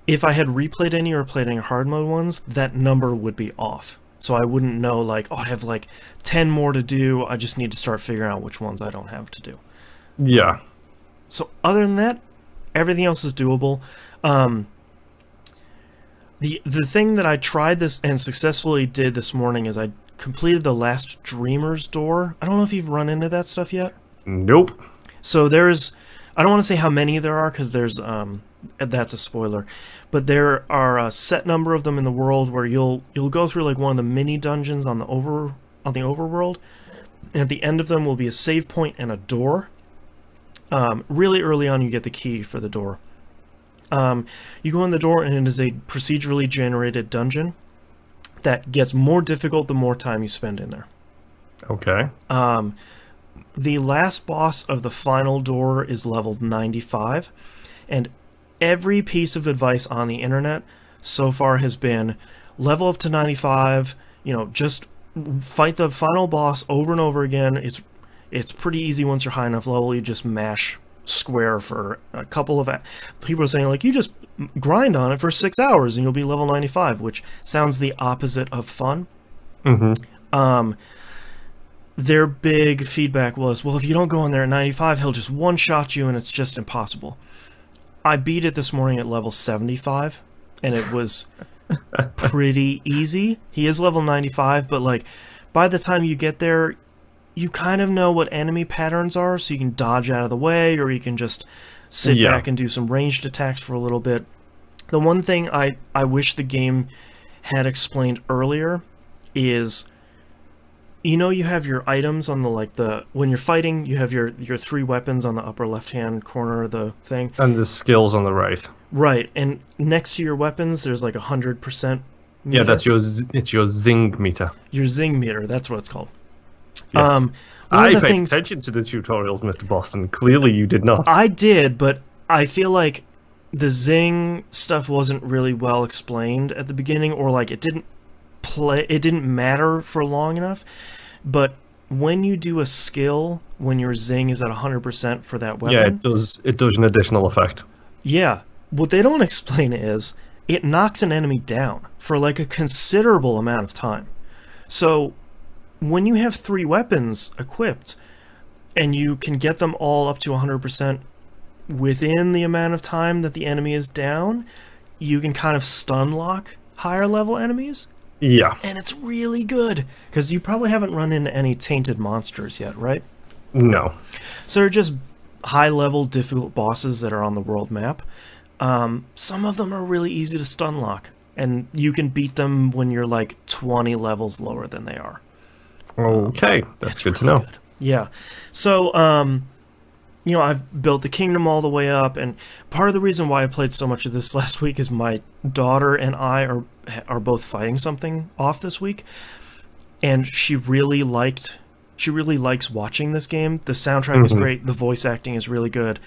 If I had replayed any or played any hard mode ones, that number would be off. So I wouldn't know, like, oh, I have, like, 10 more to do, I just need to start figuring out which ones I don't have to do. Yeah. So other than that, everything else is doable. The thing that I tried this and successfully did this morning is I completed the last Dreamer's Door. I don't know if you've run into that stuff yet. Nope. So there's, I don't want to say how many there are because there's that's a spoiler, but there are a set number of them in the world where you'll go through like one of the mini dungeons on the overworld, and at the end of them will be a save point and a door. Really early on, you get the key for the door. You go in the door, and it is a procedurally generated dungeon that gets more difficult the more time you spend in there. Okay. The last boss of the final door is leveled 95, and every piece of advice on the internet so far has been level up to 95, just fight the final boss over and over again. It's pretty easy once you're high enough level. You just mash square for a couple of... People are saying, like, you just grind on it for 6 hours and you'll be level 95, which sounds the opposite of fun. Their big feedback was, well, if you don't go in there at 95, he'll just one-shot you and it's just impossible. I beat it this morning at level 75, and it was pretty easy. He is level 95, but, like, by the time you get there, you kind of know what enemy patterns are, so you can dodge out of the way, or you can just sit back and do some ranged attacks for a little bit. The one thing I wish the game had explained earlier is, you have your items on when you're fighting, you have your 3 weapons on the upper left-hand corner of the thing. And the skills on the right. Right, and next to your weapons, there's like 100% meter. Yeah, it's your zing meter. Your zing meter, that's what it's called. Yes. I paid attention to the tutorials, Mr. Boston. Clearly you did not. I did, but I feel like the zing stuff wasn't really well explained at the beginning, or like it didn't matter for long enough. But when you do a skill, when your zing is at 100% for that weapon... Yeah, it does an additional effect. Yeah. What they don't explain is it knocks an enemy down for like a considerable amount of time. So when you have 3 weapons equipped and you can get them all up to 100% within the amount of time that the enemy is down, you can kind of stun lock higher level enemies. Yeah. And it's really good, because you probably haven't run into any tainted monsters yet, right? No. So they're just high-level, difficult bosses that are on the world map. Some of them are really easy to stun lock, and you can beat them when you're like 20 levels lower than they are. Okay, that's good to know. Good. Yeah. So, I've built the kingdom all the way up, and part of the reason why I played so much of this last week is my daughter and I are both fighting something off this week. and she really likes watching this game. The soundtrack is great. The voice acting is really good.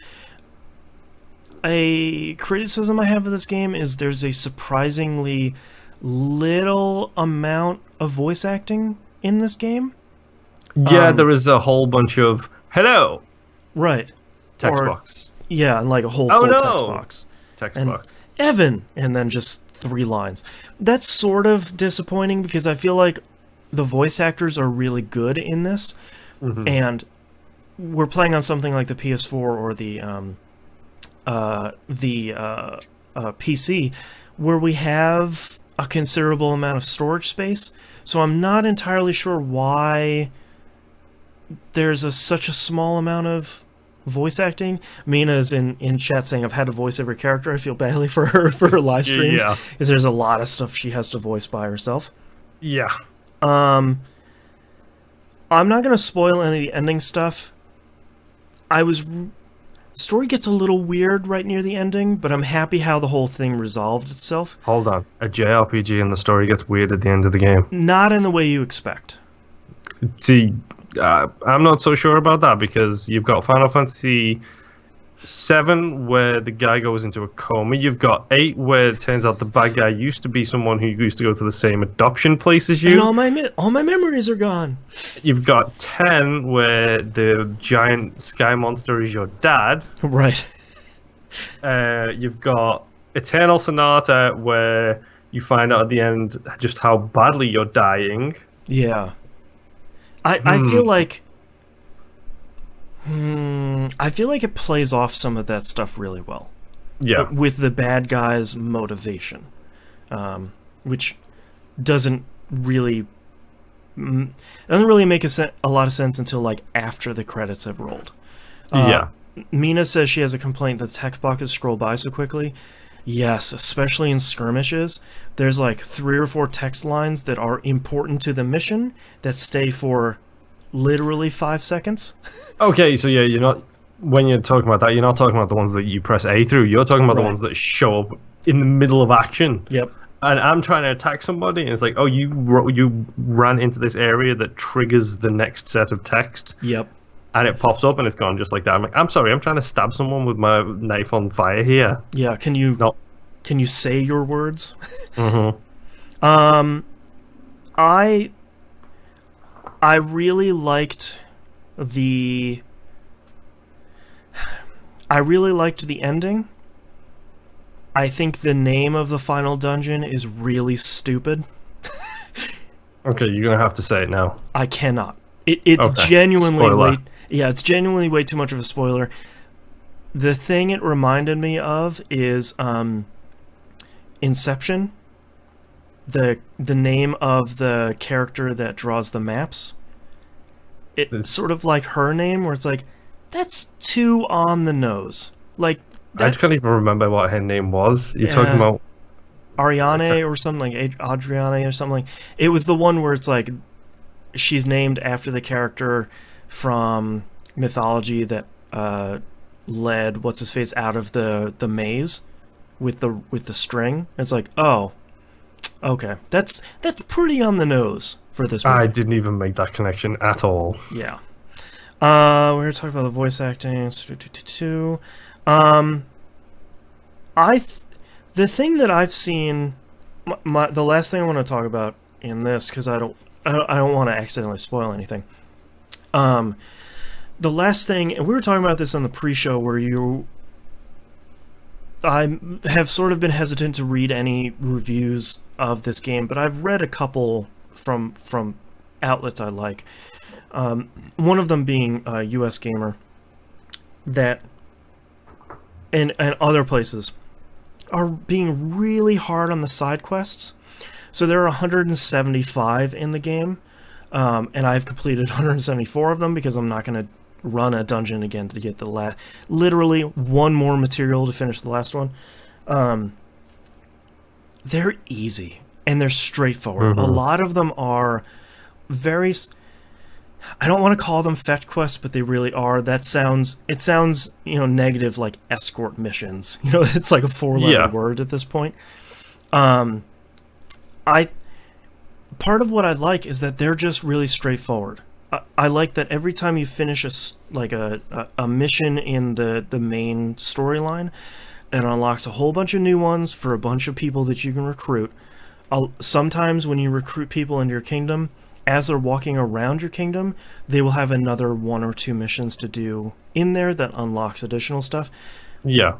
A criticism I have of this game is there's a surprisingly little amount of voice acting in this game. Yeah, there is a whole bunch of hello, right, text box. Yeah, and like a whole full text box. Evan, and then just 3 lines. That's sort of disappointing because I feel like the voice actors are really good in this, and we're playing on something like the PS4 or the PC, where we have a considerable amount of storage space. So I'm not entirely sure why there's such a small amount of voice acting. Mina's in chat saying I've had to voice every character. I feel badly for her live streams, because there's a lot of stuff she has to voice by herself. Yeah. I'm not gonna spoil any of the ending stuff. The story gets a little weird right near the ending, but I'm happy how the whole thing resolved itself. Hold on. A JRPG and the story gets weird at the end of the game. Not in the way you expect. See, I'm not so sure about that, because you've got Final Fantasy VII, where the guy goes into a coma. You've got 8, where it turns out the bad guy used to be someone who used to go to the same adoption place as you. And all my memories are gone. You've got 10, where the giant sky monster is your dad. Right. You've got Eternal Sonata, where you find out at the end just how badly you're dying. Yeah. I feel like... I feel like it plays off some of that stuff really well. Yeah. With the bad guy's motivation. Which doesn't really make a lot of sense until like after the credits have rolled. Yeah. Mina says she has a complaint that text boxes scroll by so quickly. Yes, especially in skirmishes. There's like 3 or 4 text lines that are important to the mission that stay for literally 5 seconds. Okay, so yeah, when you're talking about that, you're not talking about the ones that you press A through. You're talking about the ones that show up in the middle of action. Yep. And I'm trying to attack somebody, and it's like, oh, you ran into this area that triggers the next set of text. Yep. And it pops up, and it's gone just like that. I'm like, I'm sorry, I'm trying to stab someone with my knife on fire here. Yeah, can you say your words? I really liked the ending. I think the name of the final dungeon is really stupid. Okay, you're gonna have to say it now. I cannot. It's genuinely it's genuinely way too much of a spoiler. The thing it reminded me of is Inception. The name of the character that draws the maps. It's sort of like her name, where it's like, that's too on the nose. Like I just can't even remember what her name was. You're talking about Ariane or something, like Adriane or something. It was the one where it's like she's named after the character from mythology that led what's his face out of the maze with the string. It's like, oh, okay, that's pretty on the nose for this movie. I didn't even make that connection at all. Yeah. We're gonna talk about the voice acting. The thing that I've seen, the last thing I want to talk about in this, because I don't want to accidentally spoil anything. The last thing, and we were talking about this on the pre-show, where I have sort of been hesitant to read any reviews of this game, but I've read a couple from outlets I like. One of them being US Gamer, that and other places are being really hard on the side quests. So there are 175 in the game, and I've completed 174 of them because I'm not going to run a dungeon again to get the last. Literally one more material to finish the last one. They're easy and they're straightforward. A lot of them are very. I don't want to call them fetch quests, but they really are. It sounds negative, like escort missions. It's like a 4-letter word at this point. part of what I like is that they're just really straightforward. I like that every time you finish a mission in the main storyline, it unlocks a whole bunch of new ones for a bunch of people that you can recruit. Sometimes when you recruit people into your kingdom, as they're walking around your kingdom, they will have another 1 or 2 missions to do in there that unlocks additional stuff. Yeah.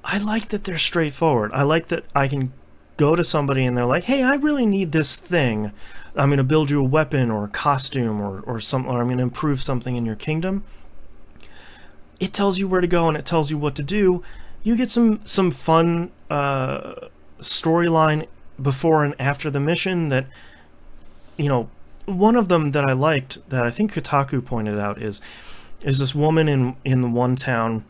I like that they're straightforward. I like that I can go to somebody and they're like, hey, I really need this thing. I'm going to build you a weapon or a costume or something, or I'm going to improve something in your kingdom. It tells you where to go and it tells you what to do. You get some fun storyline before and after the mission that, you know, one of them that I liked that I think Kotaku pointed out is this woman in one town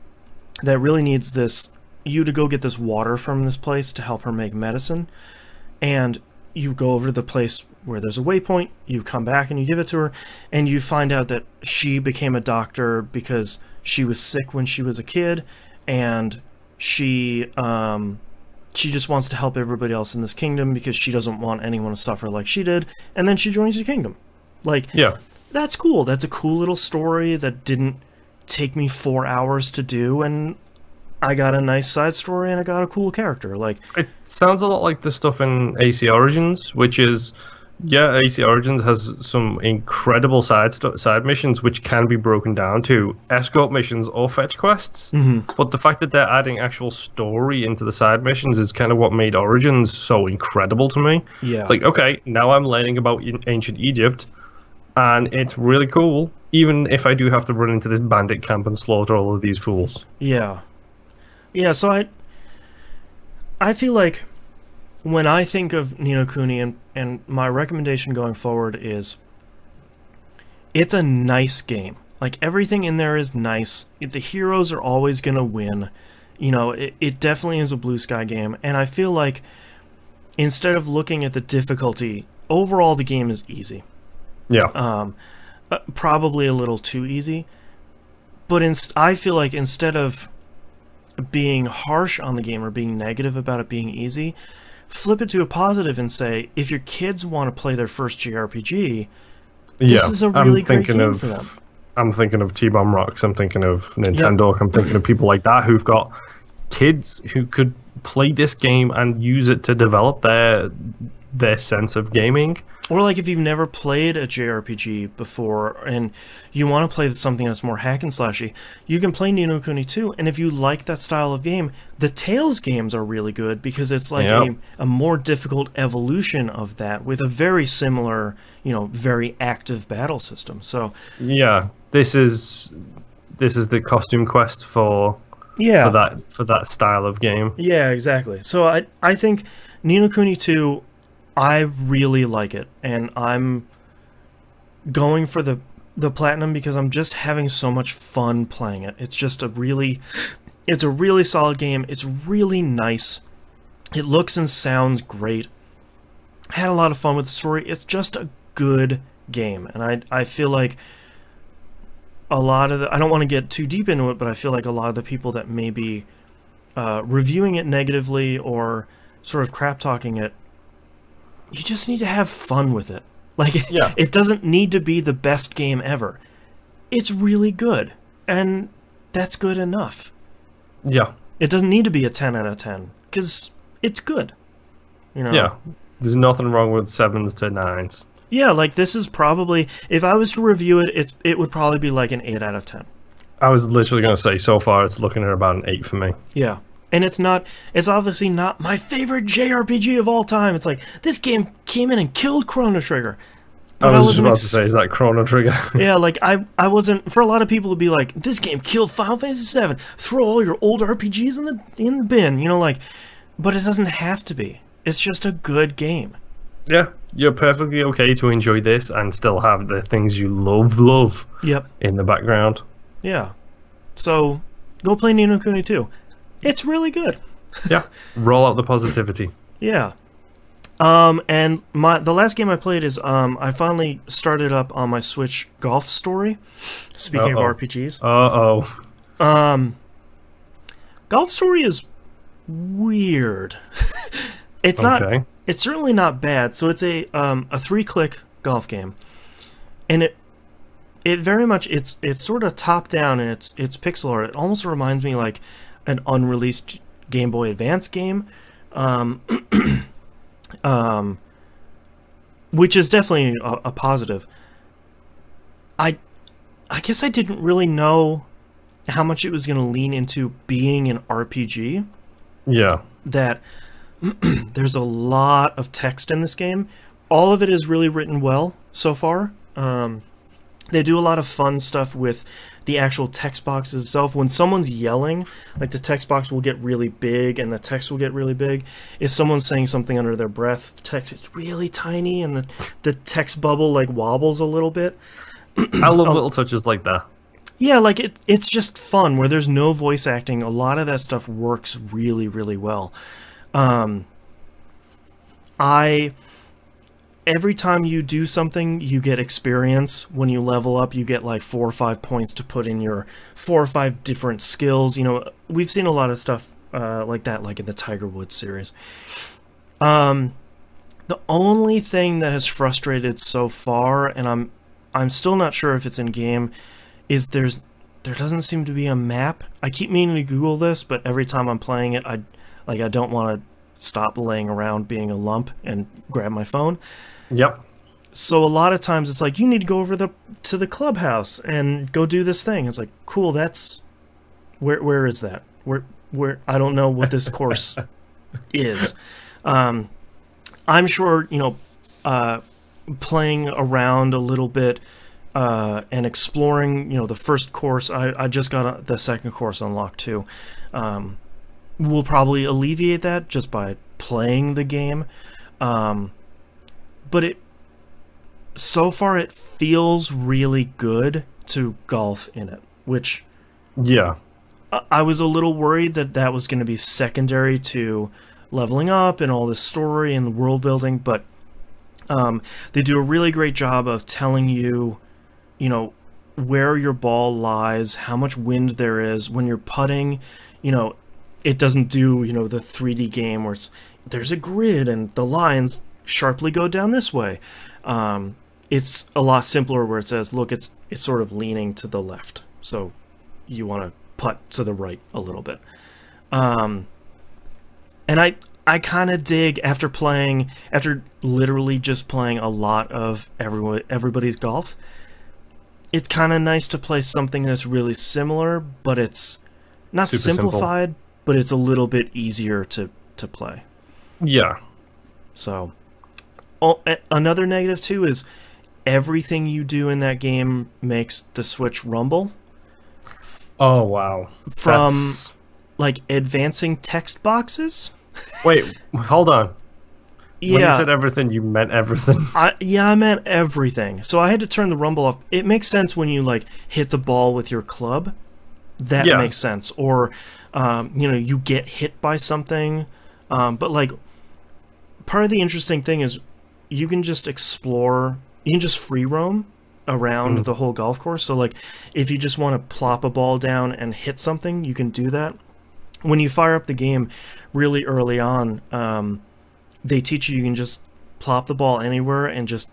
that really needs you to go get this water from this place to help her make medicine. And you go over to the place where there's a waypoint, you come back and you give it to her, and you find out that she became a doctor because she was sick when she was a kid, and she just wants to help everybody else in this kingdom because she doesn't want anyone to suffer like she did, and then she joins the kingdom. Like, yeah, that's cool. That's a cool little story that didn't take me 4 hours to do, and I got a nice side story and I got a cool character. Like, it sounds a lot like the stuff in AC Origins, which is, yeah, AC Origins has some incredible side missions which can be broken down to escort missions or fetch quests. Mm-hmm. But the fact that they're adding actual story into the side missions is kind of what made Origins so incredible to me. Yeah, it's like, okay, now I'm learning about ancient Egypt, and it's really cool, even if I do have to run into this bandit camp and slaughter all of these fools. Yeah. Yeah, so I feel like when I think of Ni no Kuni, and my recommendation going forward is, it's a nice game. Like, everything in there is nice. The heroes are always going to win. You know, it definitely is a blue sky game, and I feel like instead of looking at the difficulty, overall the game is easy. Yeah. Probably a little too easy. But I feel like instead of being harsh on the game or being negative about it being easy, flip it to a positive and say, if your kids want to play their first JRPG, this is a really great game for them. I'm thinking of T-Bomb Rocks, I'm thinking of Nintendo, yep. I'm thinking of people like that who've got kids who could play this game and use it to develop their sense of gaming. Or like if you've never played a JRPG before and you want to play something that's more hack and slashy, you can play Ni no Kuni 2, and if you like that style of game, the Tales games are really good because it's like a more difficult evolution of that with a very similar, you know, very active battle system. So yeah, this is the costume quest for that style of game. Yeah, exactly. So I think Ni no Kuni 2, I really like it, and I'm going for the platinum because I'm just having so much fun playing it. It's just a really solid game. It's really nice. It looks and sounds great. I had a lot of fun with the story. It's just a good game, and I feel like a lot of I don't want to get too deep into it, but I feel like a lot of the people that may be reviewing it negatively or sort of crap talking it, you just need to have fun with it. Like, it doesn't need to be the best game ever. It's really good, and that's good enough. Yeah. It doesn't need to be a 10 out of 10, because it's good. You know? Yeah. There's nothing wrong with 7s to 9s. Yeah, like, this is probably, if I was to review it, it would probably be like an 8 out of 10. I was literally going to say, so far, it's looking at about an 8 for me. Yeah. And it's obviously not my favorite JRPG of all time. It's like, this game came in and killed Chrono Trigger. But I was just about to say, is that Chrono Trigger? Yeah, like, I wasn't, for a lot of people to be like, this game killed Final Fantasy VII. Throw all your old RPGs in the bin, you know, like, but it doesn't have to be. It's just a good game. Yeah, you're perfectly okay to enjoy this and still have the things you love in the background. Yeah. So, go play Ni no Kuni 2. It's really good. Yeah, roll out the positivity. Yeah. And the last game I played is I finally started up on my Switch Golf Story. Speaking of RPGs. Uh-oh. Golf Story is weird. It's Okay. not. It's certainly not bad. So it's a 3-click golf game, and it very much it's sort of top down and it's pixel art. It almost reminds me like an unreleased Game Boy Advance game, which is definitely a positive. I guess I didn't really know how much it was going to lean into being an RPG. Yeah. That there's a lot of text in this game. All of it is really written well so far. They do a lot of fun stuff with the actual text box itself. When someone's yelling, like the text box will get really big and the text will get really big. If someone's saying something under their breath, the text is really tiny and the text bubble like wobbles a little bit. I love little touches like that. Yeah, like it's just fun where there's no voice acting. A lot of that stuff works really, really well. Every time you do something, you get experience. When you level up, you get like 4 or 5 points to put in your 4 or 5 different skills. You know, we've seen a lot of stuff like that, like in the Tiger Woods series. The only thing that has frustrated so far, and I'm still not sure if it's in game, is there doesn't seem to be a map. I keep meaning to Google this, but every time I'm playing it, I don't want to stop laying around being a lump and grab my phone. Yep. So a lot of times it's like, you need to go over to the clubhouse and go do this thing. It's like, cool, that's where is that? Where I don't know what this course is. I'm sure, you know, playing around a little bit and exploring, you know, the first course. I just got the second course unlocked too. We'll probably alleviate that just by playing the game. But so far it feels really good to golf in it, which Yeah. I was a little worried that was going to be secondary to leveling up and all this story and world building, but they do a really great job of telling you, you know, where your ball lies, how much wind there is when you're putting. You know, it doesn't do, you know, the 3D game where there's a grid and the lines sharply go down this way. It's a lot simpler where it says, look, it's sort of leaning to the left, so you want to putt to the right a little bit. And I kind of dig after literally just playing a lot of everybody's golf. It's kind of nice to play something that's really similar, but it's not Super simplified, but it's a little bit easier to play. Yeah. So, another negative too is everything you do in that game makes the Switch rumble. Oh, wow. From like advancing text boxes. Wait, hold on. Yeah. When you said everything, you meant everything. I meant everything. So I had to turn the rumble off. It makes sense when you like hit the ball with your club. That makes sense. Or, you know, you get hit by something. But like, part of the interesting thing is you can just explore. You can just free roam around the whole golf course. So like, if you just want to plop a ball down and hit something, you can do that. When you fire up the game really early on, they teach you can just plop the ball anywhere and just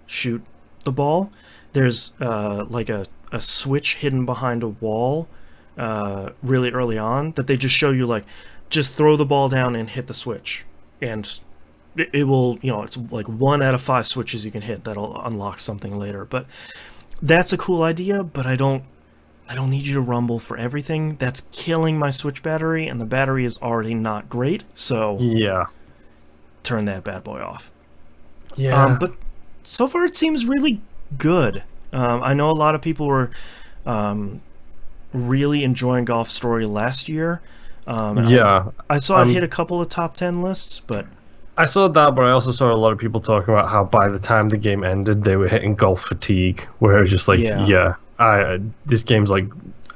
shoot the ball. There's like a switch hidden behind a wall really early on that they just show you, like, just throw the ball down and hit the switch. And it will, you know, it's like 1 out of 5 switches you can hit that'll unlock something later. But that's a cool idea, but I don't need you to rumble for everything. That's killing my Switch battery, and the battery is already not great, so Yeah. turn that bad boy off. Yeah. But so far it seems really good. I know a lot of people were really enjoying Golf Story last year. Yeah. I saw it hit a couple of top 10 lists, but I saw that, but I also saw a lot of people talking about how by the time the game ended, they were hitting golf fatigue, where it was just like, this game's like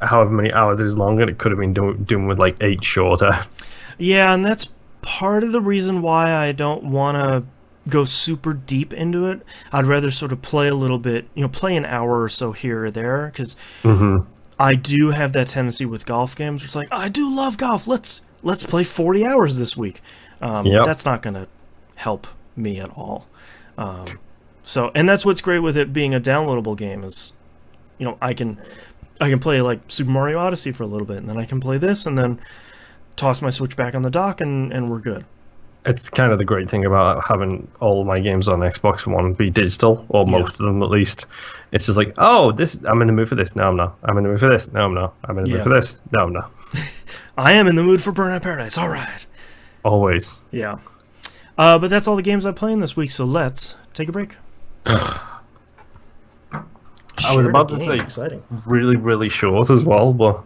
however many hours it is long, and it could have been doing with like 8 shorter. Yeah, and that's part of the reason why I don't want to go super deep into it. I'd rather sort of play a little bit, you know, play an hour or so here or there, because I do have that tendency with golf games. It's like, I do love golf. Let's play 40 hours this week. That's not going to help me at all. And that's what's great with it being a downloadable game is, I can play like Super Mario Odyssey for a little bit, and then I can play this, and then toss my Switch back on the dock, and we're good. It's kind of the great thing about having all of my games on Xbox One be digital, or most of them at least. It's just like, oh, I'm in the mood for this. No, I'm not. I'm in the mood for this. No, I'm not. I'm in the mood for this. No, I'm not. I am in the mood for Burnout Paradise. All right. Always. Yeah. But that's all the games I'm playing this week, so let's take a break. I was about to say exciting. Really, really short as well, but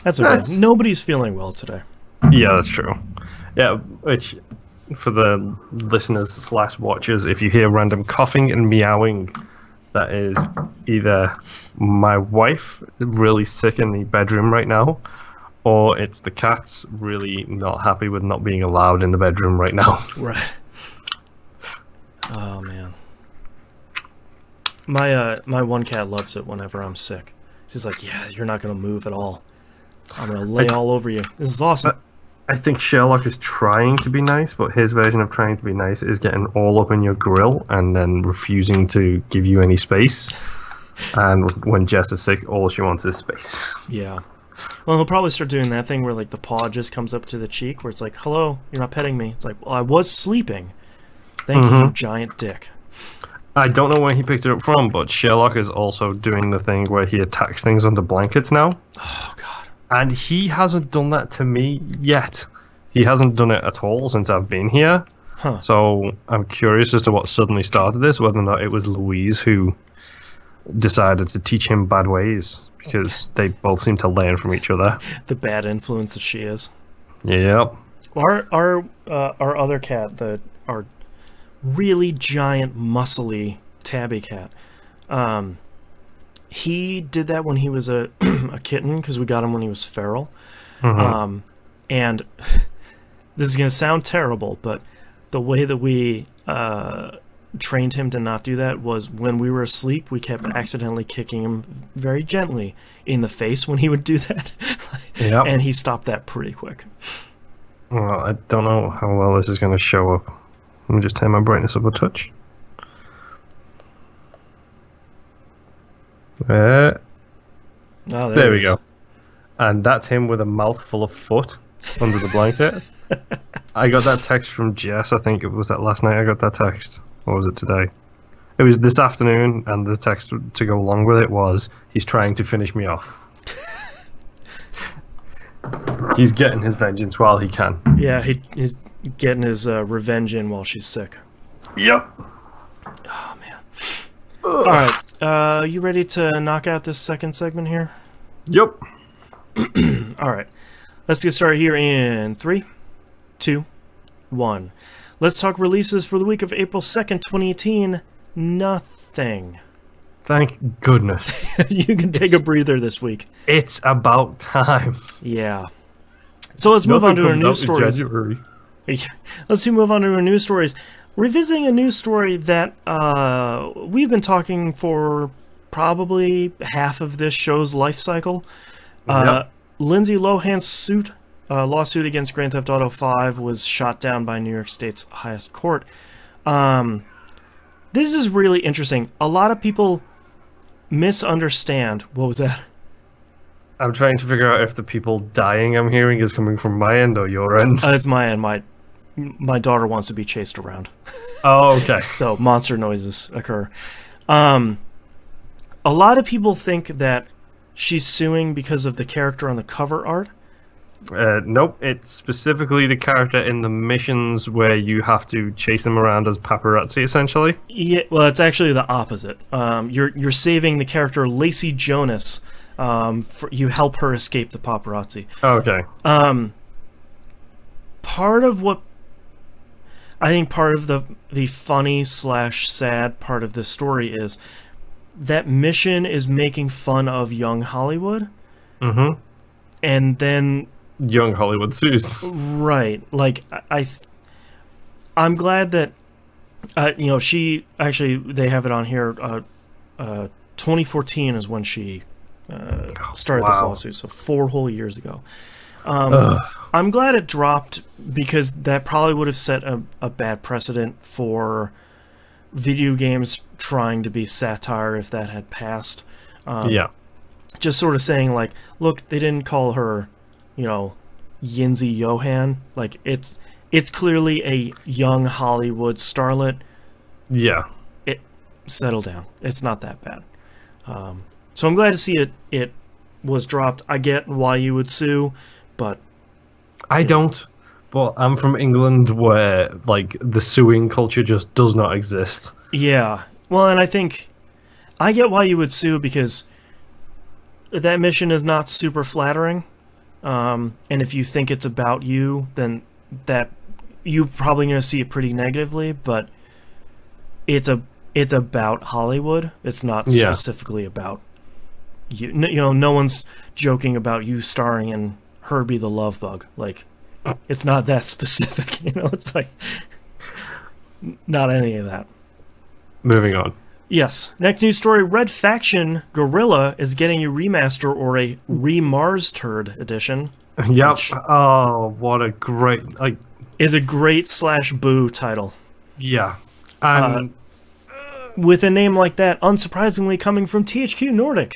that's okay. Nobody's feeling well today. Yeah, that's true. Yeah, which for the listeners / watchers, if you hear random coughing and meowing, that is either my wife really sick in the bedroom right now, or it's the cats really not happy with not being allowed in the bedroom right now. Right. Oh man. My one cat loves it whenever I'm sick. She's like, yeah, you're not going to move at all. I'm going to lay all over you. This is awesome. I think Sherlock is trying to be nice, but his version of trying to be nice is getting all up in your grill and then refusing to give you any space. And when Jess is sick, all she wants is space. Yeah. Well, he'll probably start doing that thing where like the paw just comes up to the cheek where it's like, hello, you're not petting me. It's like, well, I was sleeping. Thank you, giant dick. I don't know where he picked it up from, but Sherlock is also doing the thing where he attacks things under blankets now. Oh, God. And he hasn't done that to me yet. He hasn't done it at all since I've been here. Huh. So I'm curious as to what suddenly started this, whether or not it was Louise who decided to teach him bad ways, because they both seem to learn from each other. The bad influence that she is. Yep. Our other cat, our really giant, muscly tabby cat, he did that when he was a kitten, because we got him when he was feral. And this is going to sound terrible, but the way that we trained him to not do that was when we were asleep, we kept accidentally kicking him very gently in the face when he would do that. Yep. And he stopped that pretty quick. Well, I don't know how well this is going to show up. Let me just turn my brightness up a touch. There we go. And that's him with a mouthful of foot under the blanket. I got that text from Jess. I think it was that last night I got that text. Or was it today? It was this afternoon, and the text to go along with it was, he's trying to finish me off. He's getting his vengeance while he can. Yeah, he's getting his revenge in while she's sick. Yep. Oh, man. Ugh. All right. You ready to knock out this second segment here? Yep. All right. Let's get started here in 3, 2, 1. Let's talk releases for the week of April 2nd, 2018. Nothing. Thank goodness. You can take a breather this week. It's about time. Yeah. So let's move on to our news stories. Let's move on to our news stories. Revisiting a news story that we've been talking for probably half of this show's life cycle. Lindsay Lohan's lawsuit against Grand Theft Auto 5 was shot down by New York State's highest court. This is really interesting. A lot of people misunderstand. What was that? I'm trying to figure out if the people dying I'm hearing is coming from my end or your end. It's my end. My daughter wants to be chased around. Oh, okay. So monster noises occur. A lot of people think that she's suing because of the character on the cover art. Nope, it's specifically the character in the missions where you have to chase them around as paparazzi, essentially. Yeah, well, it's actually the opposite. You're saving the character Lacey Jonas. You help her escape the paparazzi. Okay. Part of the funny / sad part of this story is that mission is making fun of young Hollywood. Mm-hmm. And then young Hollywood sues. Right. Like I'm glad that she actually, they have it on here, 2014 is when she started this lawsuit, so 4 whole years ago. I'm glad it dropped because that probably would have set a bad precedent for video games trying to be satire if that had passed. Yeah. Just sort of saying, like, look, they didn't call her, you know, Yinzi Johan. Like, it's clearly a young Hollywood starlet. Yeah. Settle down. It's not that bad. So I'm glad to see it was dropped. I get why you would sue, but... I don't. But I'm from England where, like, the suing culture just does not exist. Yeah. Well, and I think... I get why you would sue because that mission is not super flattering. And if you think it's about you, then that... You're probably going to see it pretty negatively, but it's about Hollywood. It's not specifically about you. You know, no one's joking about you starring in Herbie the Love Bug. Like, it's not that specific. You know, it's like not any of that. Moving on. Yes. Next news story: Red Faction Gorilla is getting a remaster or a Remastered edition. Yep. Oh, what a great is a great /boo title. Yeah. And with a name like that, unsurprisingly coming from THQ Nordic.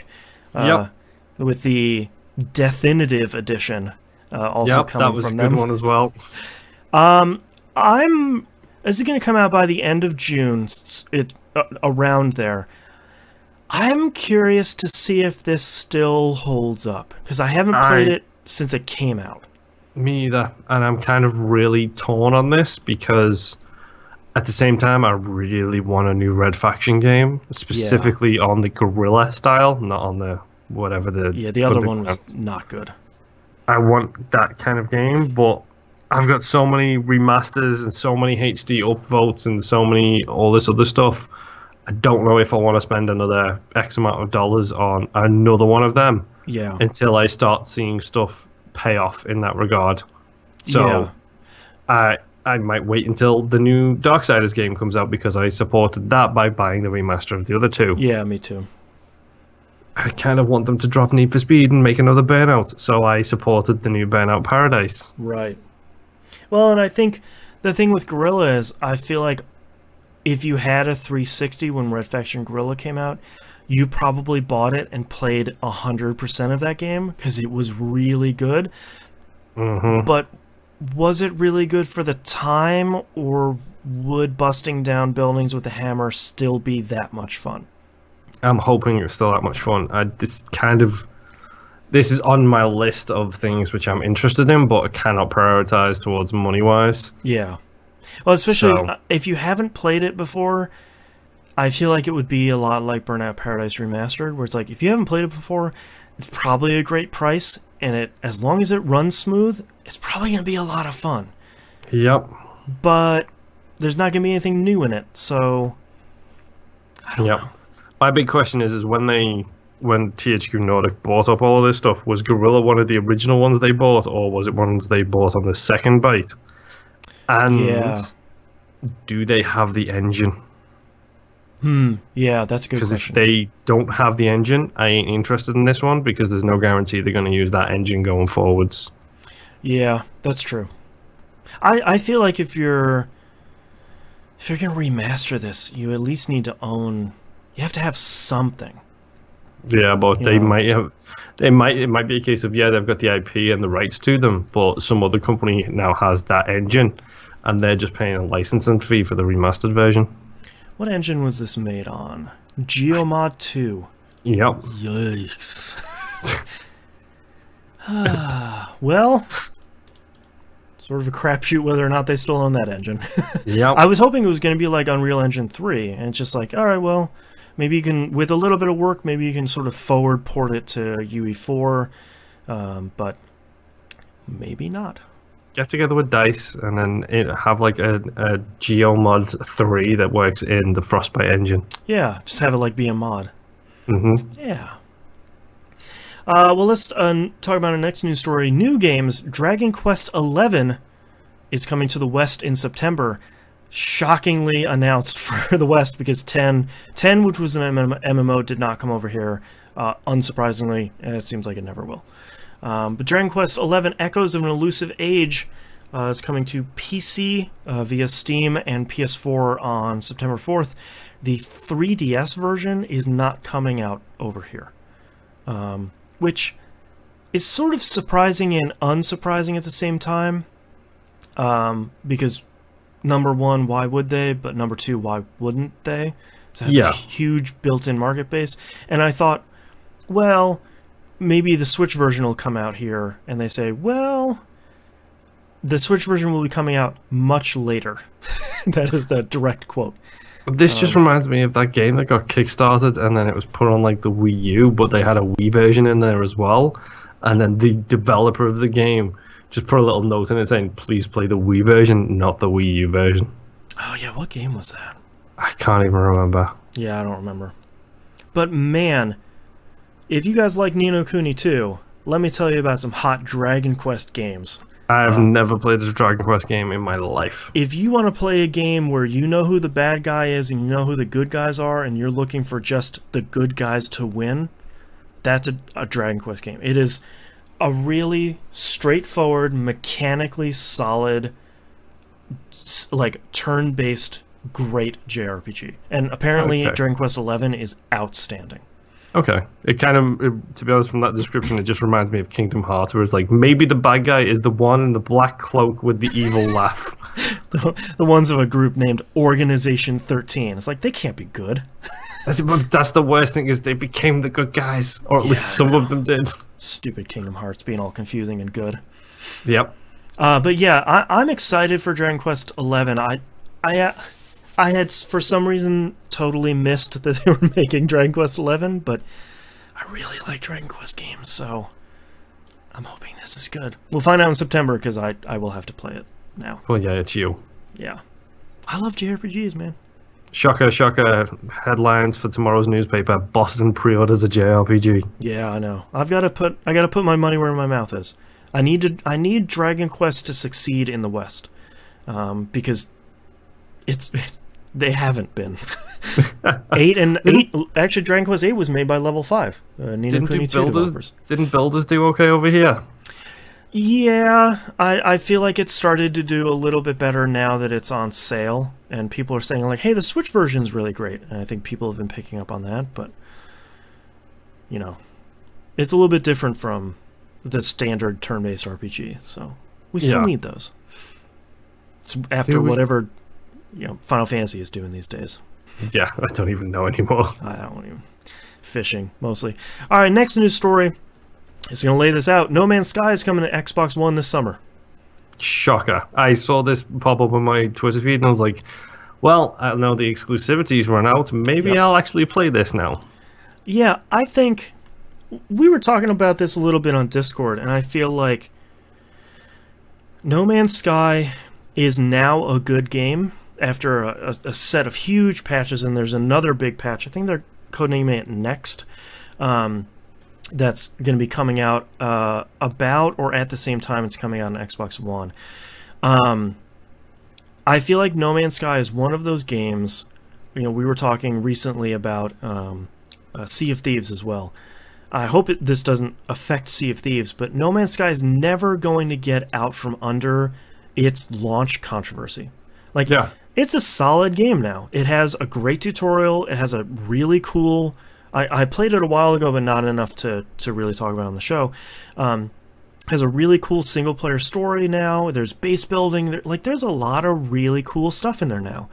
With the Definitive Edition also coming from them. That was a good one as well. This is going to come out by the end of June, around there. I'm curious to see if this still holds up, because I haven't played it since it came out. Me either, and I'm kind of really torn on this, because at the same time, I really want a new Red Faction game, specifically on the Guerrilla style, not on the whatever the... Yeah, the other one was not good. I want that kind of game, but I've got so many remasters and so many HD upvotes and so many all this other stuff. I don't know if I want to spend another X amount of dollars on another one of them. Yeah. Until I start seeing stuff pay off in that regard. So I might wait until the new Darksiders game comes out, because I supported that by buying the remaster of the other two. Yeah, me too. I kind of want them to drop Need for Speed and make another Burnout, so I supported the new Burnout Paradise. Right. Well, and I think the thing with Guerrilla is, I feel like if you had a 360 when Red Faction Guerrilla came out, you probably bought it and played 100% of that game, because it was really good. Mm-hmm. But was it really good for the time, or would busting down buildings with a hammer still be that much fun? I'm hoping it's still that much fun. This is on my list of things which I'm interested in, but I cannot prioritize towards money-wise. Yeah. Well, especially if you haven't played it before, I feel like it would be a lot like Burnout Paradise Remastered, where it's like, if you haven't played it before, it's probably a great price, and as long as it runs smooth, it's probably going to be a lot of fun. Yep. But there's not going to be anything new in it, so I don't know. My big question is when THQ Nordic bought up all of this stuff, was Guerrilla one of the original ones they bought, or was it ones they bought on the second bite? And do they have the engine? Yeah, that's a good question. Because if they don't have the engine, I ain't interested in this one, because there's no guarantee they're going to use that engine going forwards. Yeah, that's true. I feel like if you're going to remaster this, you at least need to own... You have to have something. Yeah, but it might be a case of, they've got the IP and the rights to them, but some other company now has that engine, and they're just paying a licensing fee for the remastered version. What engine was this made on? Geomod 2. Yep. Yikes. Well, sort of a crapshoot whether or not they still own that engine. Yep. I was hoping it was going to be like Unreal Engine 3, and it's just like, alright, well, maybe you can, with a little bit of work, maybe you can sort of forward port it to UE4, but maybe not. Get together with DICE and then have like a GeoMod 3 that works in the Frostbite engine. Yeah, just have it like be a mod. Mm-hmm. Yeah. Well, let's talk about our next news story. New games. Dragon Quest XI is coming to the West in September. Shockingly announced for the West, because 10, which was an MMO, did not come over here. Unsurprisingly, and it seems like it never will. But Dragon Quest XI Echoes of an Elusive Age is coming to PC via Steam and PS4 on September 4th. The 3DS version is not coming out over here, which is sort of surprising and unsurprising at the same time, because number one, why would they? But number two, why wouldn't they? So it has a huge built-in market base. And I thought, well, maybe the Switch version will come out here, and they say, well, the Switch version will be coming out much later. That is the direct quote. This just reminds me of that game that got kickstarted, and then it was put on like the Wii U, but they had a Wii version in there as well. And then the developer of the game just put a little note in it saying, please play the Wii version, not the Wii U version. Oh yeah, what game was that? I can't even remember. Yeah, I don't remember. But man, if you guys like Ni no Kuni 2, let me tell you about some hot Dragon Quest games. I've never played a Dragon Quest game in my life. If you want to play a game where you know who the bad guy is and you know who the good guys are, and you're looking for just the good guys to win, that's a Dragon Quest game. It is a really straightforward, mechanically solid, like turn-based, great JRPG. And apparently Dragon Quest XI is outstanding. Okay. It kind of, to be honest, from that description, it just reminds me of Kingdom Hearts, where it's like, maybe the bad guy is the one in the black cloak with the evil laugh. The ones of a group named Organization 13. It's like, they can't be good. That's the worst thing, is they became the good guys, or at least some of them did. Stupid Kingdom Hearts being all confusing and good. Yep. But yeah, I'm excited for Dragon Quest XI. I had, for some reason, totally missed that they were making Dragon Quest XI, but I really like Dragon Quest games, so I'm hoping this is good. We'll find out in September, because I will have to play it now. Well, yeah, it's you. Yeah. I love JRPGs, man. Shocker, shocker. Headlines for tomorrow's newspaper. Boston pre-orders a JRPG. Yeah, I know. I gotta put my money where my mouth is. I need Dragon Quest to succeed in the West, because they haven't been. 8 actually, Dragon Quest 8 was made by Level 5. Ni no Kuni 2 developers. Didn't Builders do okay over here? Yeah, I feel like it's started to do a little bit better now that it's on sale, and people are saying like, hey, the Switch version's really great, and I think people have been picking up on that, but you know, it's a little bit different from the standard turn-based RPG, so we still need those. It's after whatever, you know, Final Fantasy is doing these days. Yeah, I don't even know anymore. I don't even. Fishing, mostly. Alright, next news story. Just going to lay this out. No Man's Sky is coming to Xbox One this summer. Shocker. I saw this pop up on my Twitter feed and I was like, well, I know the exclusivities run out. Maybe I'll actually play this now. Yeah, I think we were talking about this a little bit on Discord, and I feel like No Man's Sky is now a good game after a set of huge patches, and there's another big patch. I think they're codenaming it Next. That's going to be coming out about or at the same time it's coming out on Xbox One. I feel like No Man's Sky is one of those games. You know, we were talking recently about Sea of Thieves as well. I hope this doesn't affect Sea of Thieves, but No Man's Sky is never going to get out from under its launch controversy. Like, it's a solid game now. It has a great tutorial. It has a really cool... I played it a while ago, but not enough to really talk about it on the show. Has a really cool single-player story now. There's base building. There's a lot of really cool stuff in there now.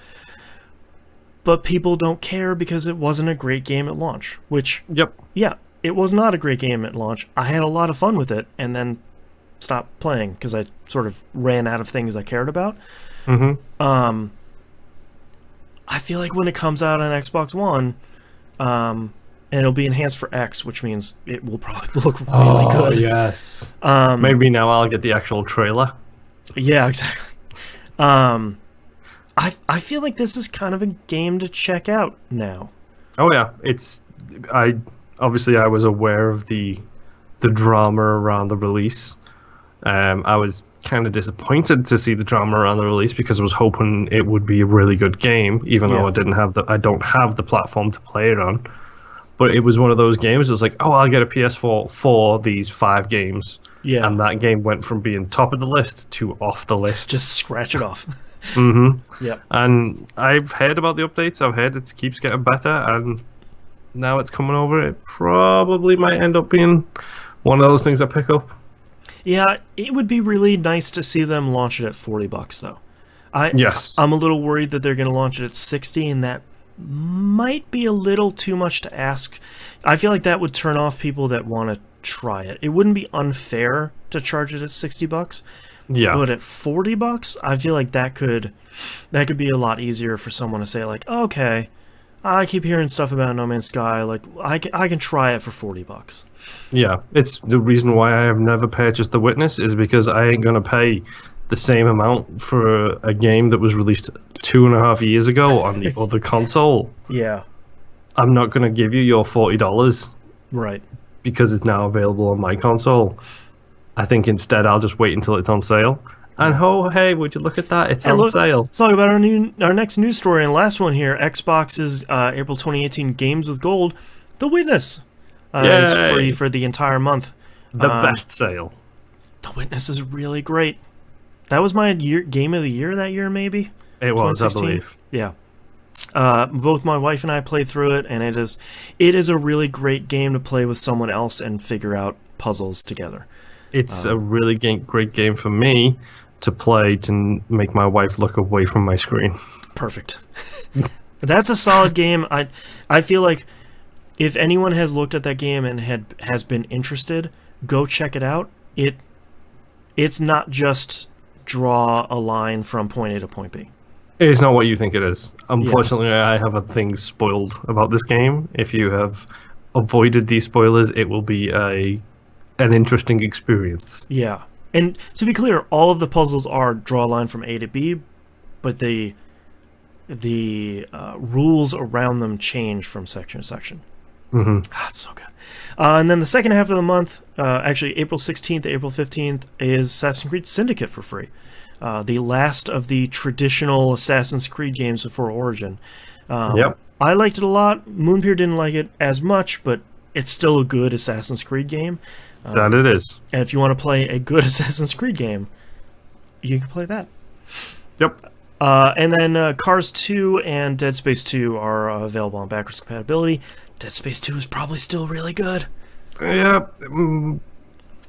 But people don't care because it wasn't a great game at launch. Which, yeah, it was not a great game at launch. I had a lot of fun with it, and then stopped playing because I sort of ran out of things I cared about. I feel like when it comes out on Xbox One... and it'll be enhanced for X, which means it will probably look really good. Oh, yes. Maybe now I'll get the actual trailer. Yeah, exactly. I feel like this is kind of a game to check out now. Oh, yeah. Obviously, I was aware of the drama around the release. I was kind of disappointed to see the drama around the release because I was hoping it would be a really good game, even though I don't have the platform to play it on. But it was one of those games. It was like, oh, I'll get a PS4 for these 5 games. Yeah. And that game went from being top of the list to off the list. Just scratch it off. Mm-hmm. Yep. And I've heard about the updates. I've heard it keeps getting better, and now it's coming over. It probably might end up being one of those things I pick up. Yeah, it would be really nice to see them launch it at $40 though. Yes. I'm a little worried that they're going to launch it at 60, and that might be a little too much to ask. I feel like that would turn off people that want to try it. It wouldn't be unfair to charge it at $60. Yeah. But at $40, I feel like that could be a lot easier for someone to say like, okay, I keep hearing stuff about No Man's Sky, like I can try it for $40. Yeah, it's the reason why I have never purchased The Witness is because I ain't gonna pay the same amount for a game that was released 2.5 years ago on the other console. Yeah. I'm not gonna give you your $40 Right. because it's now available on my console. I think instead I'll just wait until it's on sale. And oh, hey, would you look at that? It's on sale. Let's talk about our next news story and last one here. Xbox's April 2018 Games with Gold, The Witness, is free for the entire month. The best sale. The Witness is really great. That was my game of the year that year, maybe? It was, I believe. Yeah. Both my wife and I played through it, and it is a really great game to play with someone else and figure out puzzles together. It's a really great game for me to play to make my wife look away from my screen. Perfect. That's a solid game. I feel like if anyone has looked at that game and has been interested, go check it out. It's not just draw a line from point A to point B. It's not what you think it is. Unfortunately, I have a thing spoiled about this game. If you have avoided these spoilers, it will be an interesting experience. Yeah. And to be clear, all of the puzzles are draw a line from A to B, but the rules around them change from section to section. Mm-hmm. It's so good. And then the second half of the month, actually April 16th to April 15th, is Assassin's Creed Syndicate for free. The last of the traditional Assassin's Creed games before Origin. Yep. I liked it a lot. Moonpier didn't like it as much, but it's still a good Assassin's Creed game. That it is. And if you want to play a good Assassin's Creed game, you can play that. Yep. And then Cars 2 and Dead Space 2 are available on backwards compatibility. Dead Space 2 is probably still really good. Yeah.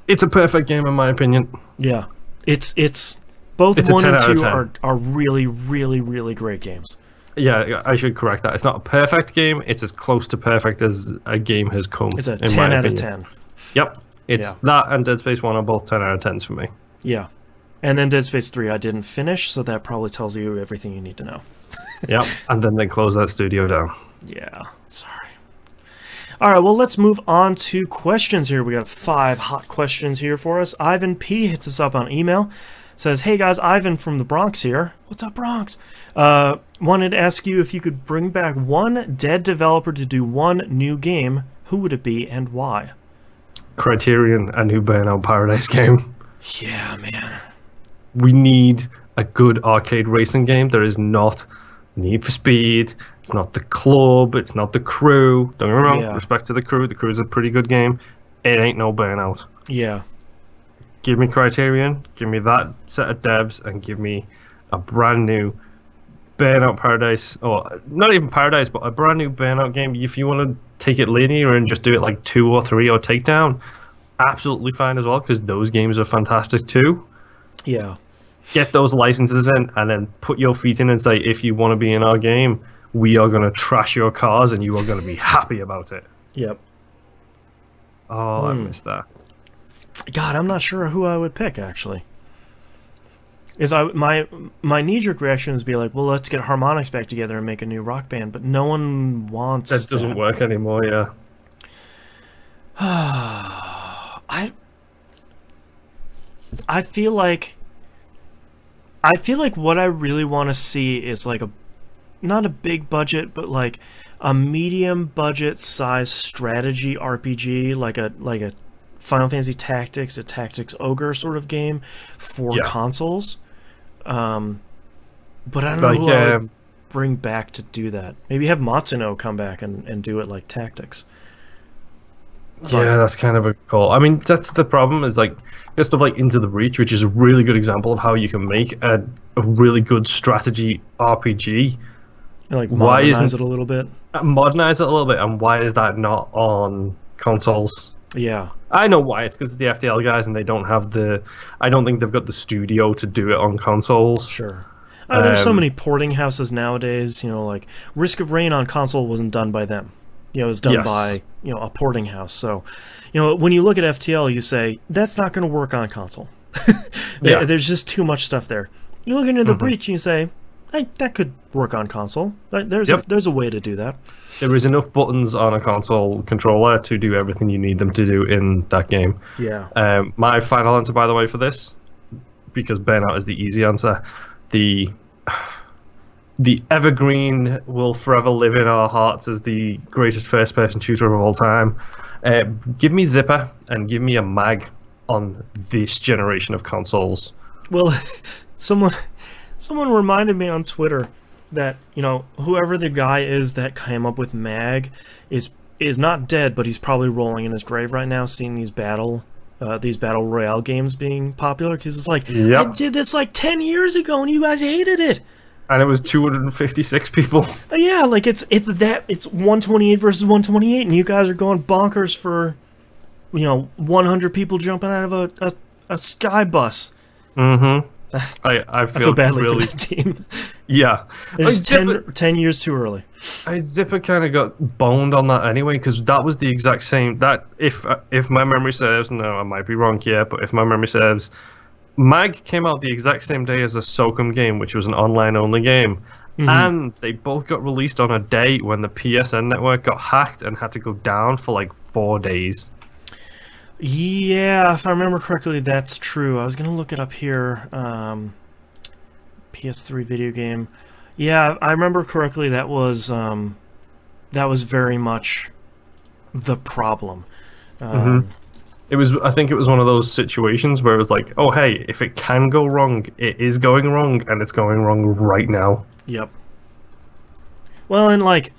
It's a perfect game in my opinion. Yeah. It's both 1 and 2 are really, really, really great games. Yeah, I should correct that. It's not a perfect game. It's as close to perfect as a game has come. It's a 10 out of 10. Yep. It's that and Dead Space 1 are both 10 out of 10s for me. Yeah. And then Dead Space 3 I didn't finish, so that probably tells you everything you need to know. Yep. And then they close that studio down. Yeah. Sorry. All right, well, let's move on to questions here. We got 5 hot questions here for us. Ivan P. hits us up on email. Says, hey guys, Ivan from the Bronx here. What's up, Bronx? Wanted to ask you if you could bring back one dead developer to do one new game. Who would it be and why? Criterion, a new Burnout Paradise game. Yeah, man. We need a good arcade racing game. There is not Need for Speed. It's not The Club. It's not The Crew. Don't get me wrong. Respect to The Crew. The Crew is a pretty good game. It ain't no Burnout. Yeah. Give me Criterion. Give me that set of devs, and give me a brand new Burnout Paradise, or not even Paradise, but a brand new Burnout game. If you want to take it linear and just do it like 2 or 3 or Takedown, absolutely fine as well, because those games are fantastic too. Yeah. Get those licenses in, and then put your feet in and say, if you want to be in our game, we are going to trash your cars, and you are going to be happy about it. Yep. Oh, I missed that. God, I'm not sure who I would pick, actually. My knee-jerk reaction is be like, well, let's get Harmonix back together and make a new rock band, but no one wants that. Doesn't work anymore, yeah. I feel like what I really want to see is like not a big budget, but like a medium budget size strategy RPG, like a Final Fantasy Tactics, a Tactics Ogre sort of game for consoles. But I don't know who I would bring back to do that. Maybe have Matsuno come back and do it like Tactics. Yeah, that's kind of a call. I mean, that's the problem. Is like there's stuff like Into the Breach, which is a really good example of how you can make a really good strategy RPG. And, like, modernize it a little bit. Modernize it a little bit, and why is that not on consoles? Yeah. I know why. It's because of the FTL guys, and they don't have the. I don't think they've got the studio to do it on consoles. Sure. There's so many porting houses nowadays. You know, like Risk of Rain on console wasn't done by them. You know, it was done by a porting house. So, you know, when you look at FTL, you say that's not going to work on console. There's just too much stuff there. You look into the Breach, and you say, hey, that could work on console. There's a way to do that. There is enough buttons on a console controller to do everything you need them to do in that game. Yeah. My final answer, by the way, for this, because Burnout is the easy answer, the evergreen will forever live in our hearts as the greatest first-person shooter of all time. Give me Zipper and give me a mag on this generation of consoles. Well, someone reminded me on Twitter that, you know, whoever the guy is that came up with mag is not dead, but he's probably rolling in his grave right now, seeing these battle royale games being popular, because it's like, I did this like 10 years ago and you guys hated it. And it was 256 people. Yeah, like it's 128 versus 128, and you guys are going bonkers for, you know, 100 people jumping out of a sky bus. Mm-hmm. I feel badly really, for that team. Yeah. It's 10 years too early. Zipper kind of got boned on that anyway, because that was the exact same. That if my memory serves, no, I might be wrong here, but if my memory serves, Mag came out the exact same day as a SOCOM game, which was an online-only game, and they both got released on a day when the PSN network got hacked and had to go down for like 4 days. Yeah, if I remember correctly, that's true. I was gonna look it up here. PS3 video game. Yeah, I remember correctly. That was very much the problem. It was. I think it was one of those situations where it was like, oh hey, if it can go wrong, it is going wrong, and it's going wrong right now. Yep. Well, and like,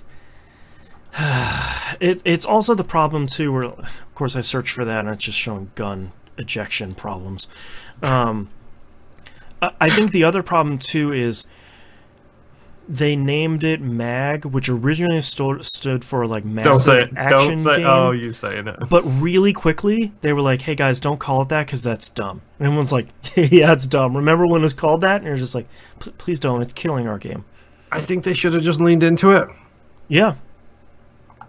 it's also the problem too, where of course I searched for that and it's just showing gun ejection problems. I think the other problem too is they named it MAG, which originally stood for like Massive Action Game. Oh, you saying it. But really quickly, they were like, hey guys, don't call it that because that's dumb. And everyone's like, yeah, it's dumb. Remember when it was called that? And you're just like, please don't, it's killing our game. I think they should have just leaned into it. Yeah.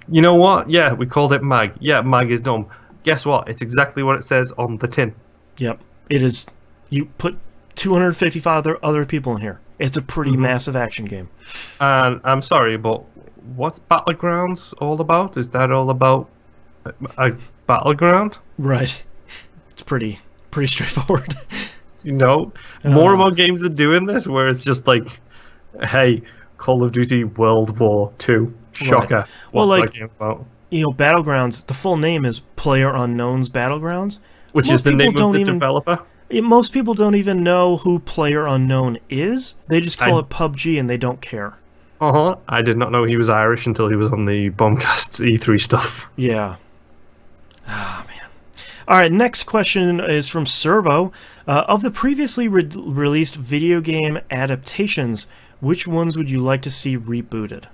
You know what? Yeah, we called it MAG. Yeah, MAG is dumb. Guess what? It's exactly what it says on the tin. Yep. It is. You put 255 other people in here. It's a pretty massive action game. And I'm sorry, but what's Battlegrounds all about? Is that all about a battleground? Right. It's pretty straightforward. You know, more and more games are doing this, where it's just like, hey, Call of Duty World War II. Shocker. Right. Well, like, you know, Battlegrounds, the full name is PlayerUnknown's Battlegrounds. Which is the name of the developer? Most people don't even know who PlayerUnknown is. They just call it PUBG and they don't care. I did not know he was Irish until he was on the Bombcast E3 stuff. Yeah. Oh, man. Alright, next question is from Servo. Of the previously released video game adaptations, which ones would you like to see rebooted?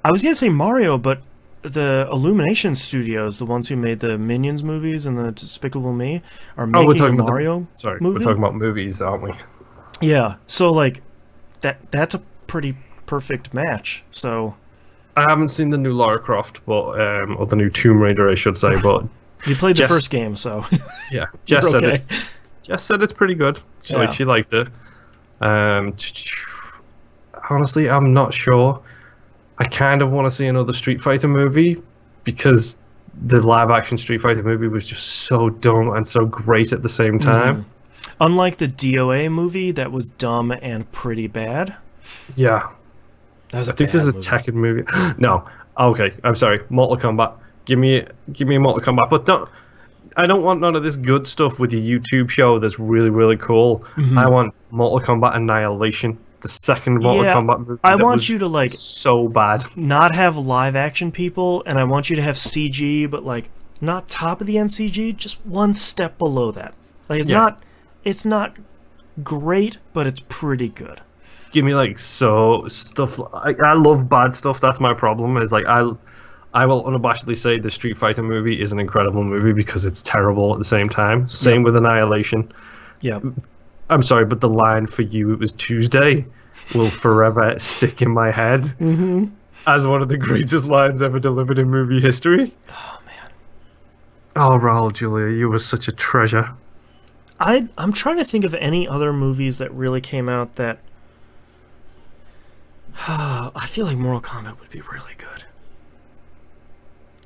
I was going to say Mario, but the Illumination Studios, the ones who made the Minions movies and the Despicable Me, are making a Mario movie? We're talking about movies, aren't we? Yeah, so like that's a pretty perfect match. So I haven't seen the new Lara Croft, but or the new Tomb Raider, I should say. But you played the first game, so yeah, Jess said Jess said it's pretty good. She liked it. Honestly, I'm not sure. I kind of want to see another Street Fighter movie because the live-action Street Fighter movie was just so dumb and so great at the same time. Unlike the DOA movie, that was dumb and pretty bad. Yeah. That was I think there's a Tekken movie. No. Okay, I'm sorry. Mortal Kombat. Give me a Mortal Kombat. But I don't want none of this good stuff with your YouTube show that's really, really cool. I want Mortal Kombat Annihilation. the second Mortal Kombat movie. I want you to like so bad. Not have live action people, and I want you to have CG, but like not top of the end CG, just one step below that. Like it's not great, but it's pretty good. Give me like stuff. I love bad stuff. That's my problem. Is like I will unabashedly say the Street Fighter movie is an incredible movie because it's terrible at the same time. Same with Annihilation. Yeah. I'm sorry, but the line "for you it was Tuesday" will forever stick in my head as one of the greatest lines ever delivered in movie history. Oh man. Oh, Raul Julia, you were such a treasure. I'm trying to think of any other movies that really came out that I feel like Mortal Kombat would be really good.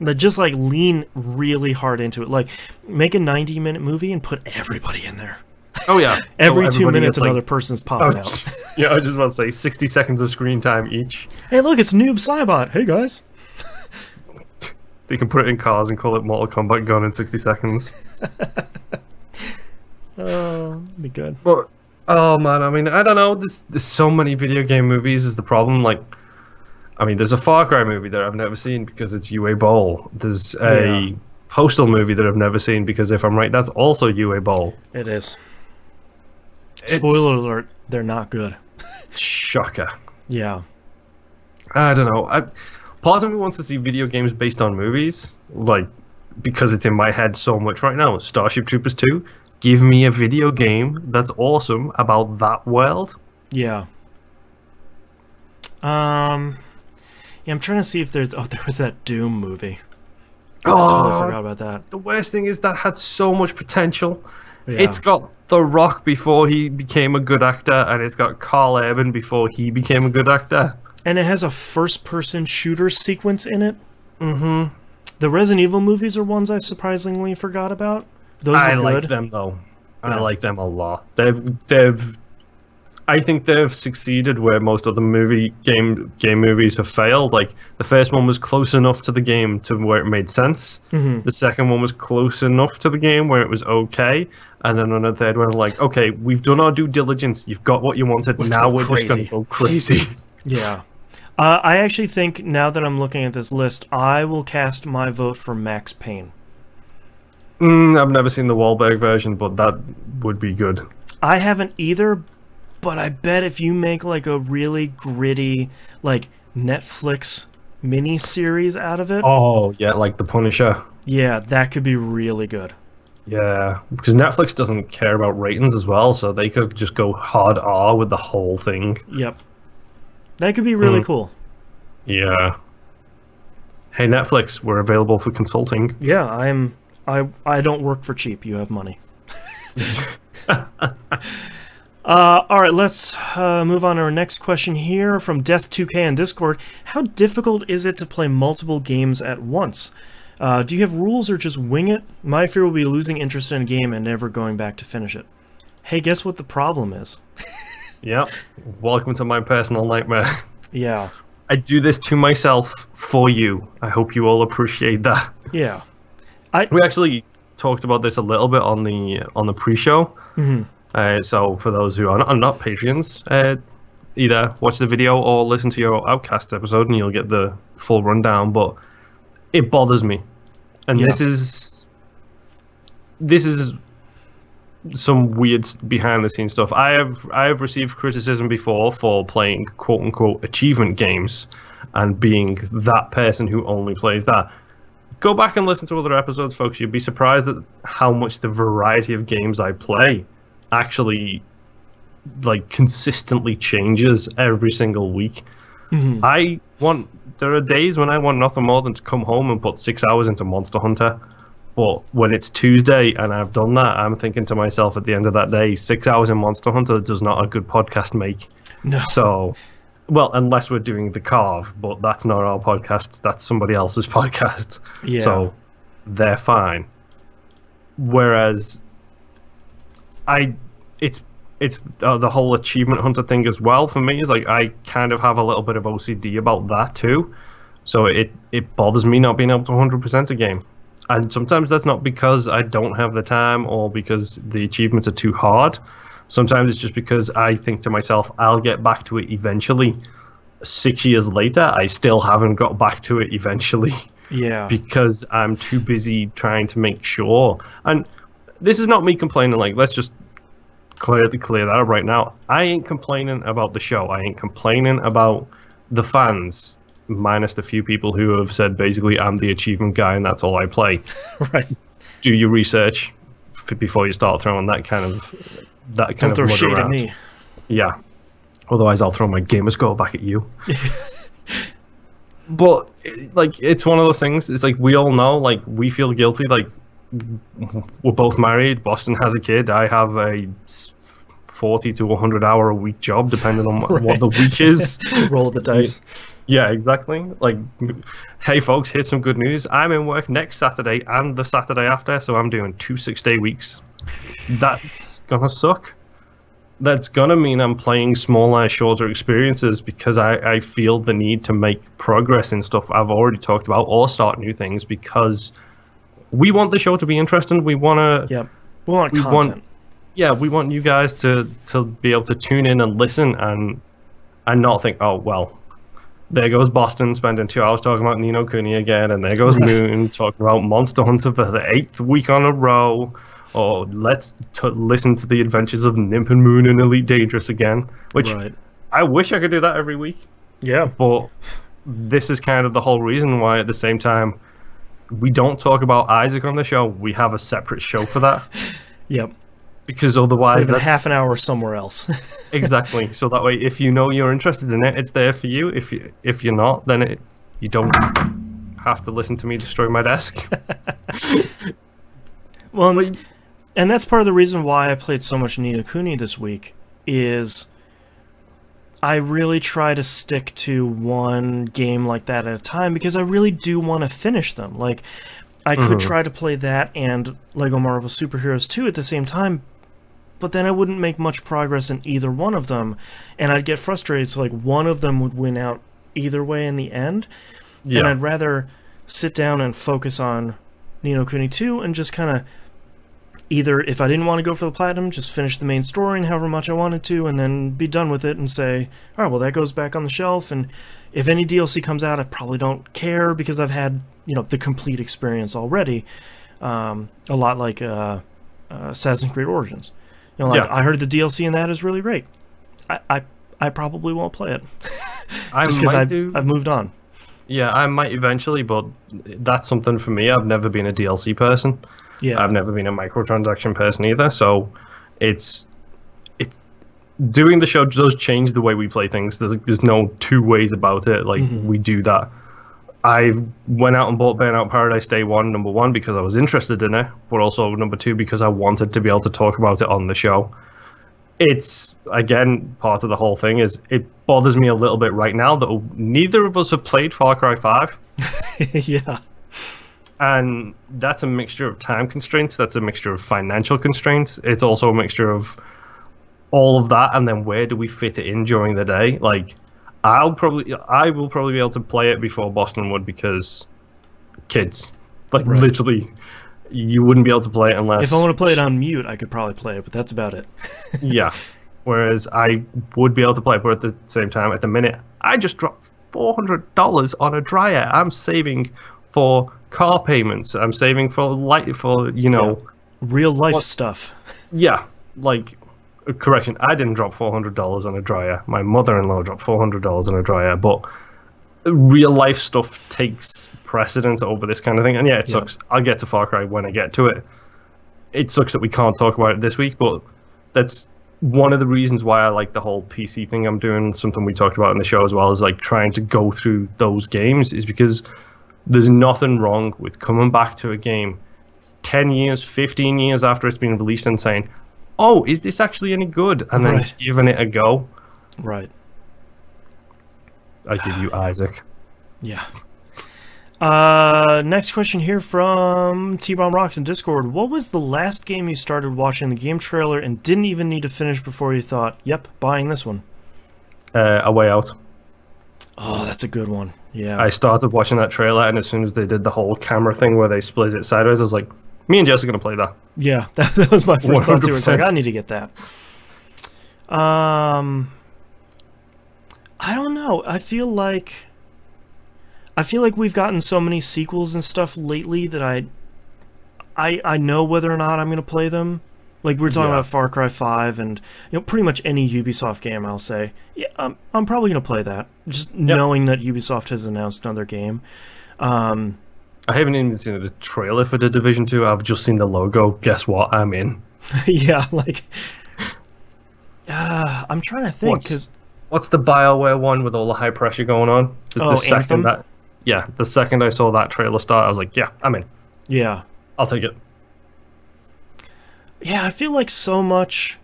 That just like lean really hard into it. Like make a 90-minute movie and put everybody in there. Oh yeah. Every 2 minutes another person's popping out. Yeah, I was just about to say 60 seconds of screen time each. Hey look, it's Noob Saibot. Hey guys. They can put it in cars and call it Mortal Kombat Gone in 60 seconds. Oh, that'd be good. But oh man, I mean, I don't know. There's so many video game movies is the problem. Like, I mean, there's a Far Cry movie that I've never seen because it's UA Bowl. There's a Postal movie that I've never seen because if I'm right, that's also UA Bowl. It is. Spoiler alert: they're not good. Shocker. Yeah. I don't know. Part of me wants to see video games based on movies, like because it's in my head so much right now. Starship Troopers 2. Give me a video game that's awesome about that world. Yeah. Yeah, I'm trying to see if there's... Oh, there was that Doom movie. I totally forgot about that. The worst thing is that had so much potential. Yeah. It's got The Rock before he became a good actor, and it's got Carl Urban before he became a good actor. And it has a first-person shooter sequence in it. Mm-hmm. The Resident Evil movies are ones I surprisingly forgot about. Those were good. Like them though. Yeah. I like them a lot. I think they've succeeded where most other game movies have failed. Like the first one was close enough to the game to where it made sense. The second one was close enough to the game where it was okay, and then on the third one, like, okay, we've done our due diligence. You've got what you wanted. Now we're just gonna go crazy. Yeah. I actually think now that I'm looking at this list, I will cast my vote for Max Payne. I've never seen the Wahlberg version, but that would be good. I haven't either, but I bet if you make like a really gritty, like Netflix mini-series out of it... Oh, yeah, like The Punisher. Yeah, that could be really good. Yeah, because Netflix doesn't care about ratings as well, so they could just go hard R with the whole thing. Yep. That could be really cool. Yeah. Hey, Netflix, we're available for consulting. Yeah, I don't work for cheap. You have money. All right, let's move on to our next question here from Death2K on Discord. How difficult is it to play multiple games at once? Do you have rules or just wing it? My fear will be losing interest in a game and never going back to finish it. Hey, guess what the problem is? Yep. Welcome to my personal nightmare. Yeah. I do this to myself for you. I hope you all appreciate that. Yeah. We actually talked about this a little bit on the pre-show. So for those who are not Patreons, either watch the video or listen to your Outcast episode, and you'll get the full rundown. But it bothers me, and this is some weird behind-the-scenes stuff. I have received criticism before for playing quote-unquote achievement games and being that person who only plays that. Go back and listen to other episodes, folks. You'd be surprised at how much the variety of games I play actually like consistently changes every single week. There are days when I want nothing more than to come home and put 6 hours into Monster Hunter. But when it's Tuesday and I've done that, I'm thinking to myself at the end of that day, 6 hours in Monster Hunter does not a good podcast make. No. So, well, unless we're doing The Carve, but that's not our podcast. That's somebody else's podcast. Yeah. So they're fine. Whereas it's the whole achievement hunter thing as well for me is like I kind of have a little bit of OCD about that too. So it bothers me not being able to 100% a game. And sometimes that's not because I don't have the time or because the achievements are too hard, Sometimes it's just because I think to myself, I'll get back to it eventually. 6 years later, I still haven't got back to it eventually. Yeah. Because I'm too busy trying to make sure. And this is not me complaining, like, let's just clear that up right now. I ain't complaining about the show. I ain't complaining about the fans, minus the few people who have said basically I'm the achievement guy and that's all I play. Right. Do your research before you start throwing that kind of Don't throw mud shade around. at me. Yeah. Otherwise, I'll throw my gamer score back at you. But like, it's one of those things. It's like we all know. Like, we feel guilty. Like, we're both married. Boston has a kid. I have a 40 to 100 hour a week job, depending on what the week is. Roll the dice. Yeah, exactly. Like, hey folks, here's some good news. I'm in work next Saturday and the Saturday after, so I'm doing 2 6-day weeks. That's gonna suck. That's gonna mean I'm playing smaller, shorter experiences because I feel the need to make progress in stuff I've already talked about or start new things because we want the show to be interesting. We want to. Yep. We want content. We want you guys to be able to tune in and listen and not think, oh well, there goes Boston spending 2 hours talking about Ni no Kuni again, and there goes Moon talking about Monster Hunter for the 8th week on a row. Or let's listen to the adventures of Nymph and Moon and Elite Dangerous again, which I wish I could do that every week. Yeah. But this is kind of the whole reason why at the same time we don't talk about Isaac on the show. We have a separate show for that. Yep. Because otherwise that's half an hour somewhere else. Exactly. So that way, if you know you're interested in it, it's there for you. If you're not, then you don't have to listen to me destroy my desk. Well, and that's part of the reason why I played so much Ni no Kuni this week, is I really try to stick to one game like that at a time, because I really do want to finish them. Like, I could try to play that and Lego Marvel Super Heroes 2 at the same time, but then I wouldn't make much progress in either one of them, and I'd get frustrated, so like one of them would win out either way in the end, and I'd rather sit down and focus on Ni no Kuni 2 and just kind of either, if I didn't want to go for the platinum, just finish the main story and however much I wanted to, and then be done with it and say, all right, well, that goes back on the shelf, and if any DLC comes out, I probably don't care because I've had, the complete experience already. A lot like Assassin's Creed Origins. I heard the DLC in that is really great. I probably won't play it. Just because I've moved on. Yeah, I might eventually, but that's something for me. I've never been a DLC person. Yeah, I've never been a microtransaction person either. So, it's doing the show does change the way we play things. There's no two ways about it. Like we do that. I went out and bought Burnout Paradise Day 1, number 1, because I was interested in it, but also number 2 because I wanted to be able to talk about it on the show. It's, again, part of the whole thing is it bothers me a little bit right now that neither of us have played Far Cry 5. Yeah. And that's a mixture of time constraints, that's a mixture of financial constraints, it's also a mixture of all of that, and then where do we fit it in during the day? Like, I will probably be able to play it before Boston would, because kids. Like, literally, you wouldn't be able to play it unless... If I want to play it on mute, I could probably play it, but that's about it. Yeah. Whereas I would be able to play it, but at the same time, at the minute, I just dropped $400 on a dryer. I'm saving for car payments. I'm saving for real life stuff. Yeah, like, correction, I didn't drop $400 on a dryer. My mother-in-law dropped $400 on a dryer, but real life stuff takes precedence over this kind of thing. And yeah, it sucks. I'll get to Far Cry when I get to it. It sucks that we can't talk about it this week, but that's one of the reasons why I like the whole PC thing I'm doing. Something we talked about in the show as well, is like trying to go through those games, is because there's nothing wrong with coming back to a game 10 years, 15 years after it's been released and saying, oh, is this actually any good? And then giving it a go. Right. I give you Isaac. Yeah. Next question here from T-Bomb Rocks in Discord. What was the last game you started watching the game trailer and didn't even need to finish before you thought, yep, buying this one? A Way Out. Oh, that's a good one. Yeah. I started watching that trailer, and as soon as they did the whole camera thing where they split it sideways, I was like, me and Jess are going to play that. Yeah, that was my first thought too. It's like, I need to get that. I don't know. I feel like we've gotten so many sequels and stuff lately that I know whether or not I'm gonna play them. Like we were talking about Far Cry 5 and pretty much any Ubisoft game. I'll say I'm probably gonna play that, just knowing that Ubisoft has announced another game. I haven't even seen the trailer for The Division 2. I've just seen the logo. Guess what? I'm in. Yeah, like I'm trying to think because. What's the BioWare one with all the high pressure going on? Anthem? The second I saw that trailer start, I was like, yeah, I'm in. Yeah. I'll take it. Yeah, I feel like so much...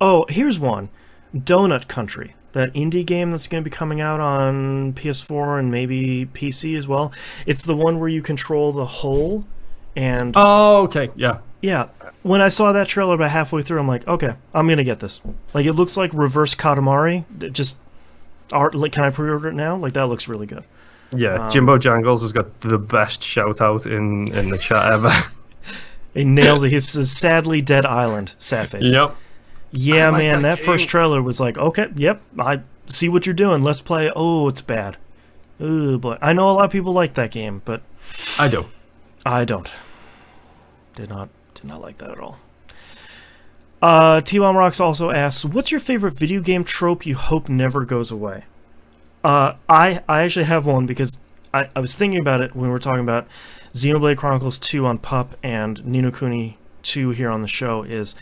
Oh, here's one. Donut Country. That indie game that's going to be coming out on PS4 and maybe PC as well. It's the one where you control the hole and... Oh, okay, yeah. Yeah, when I saw that trailer about halfway through, I'm like, okay, I'm gonna get this. Like, it looks like Reverse Katamari. Just art. Like, can I pre-order it now? Like, that looks really good. Yeah, Jimbo Jangles has got the best shout out in the chat ever. He nails it. He's sadly Dead Island. Sad face. Yep. Yeah, man, that first trailer was like, okay, yep, I see what you're doing. Let's play. Oh, it's bad. Oh boy, I know a lot of people like that game, but I do. I don't. Did not like that at all. T-Bomb Rocks also asks, what's your favorite video game trope you hope never goes away? I actually have one because I was thinking about it when we were talking about Xenoblade Chronicles 2 on PUP and Ni no Kuni 2 here on the show, is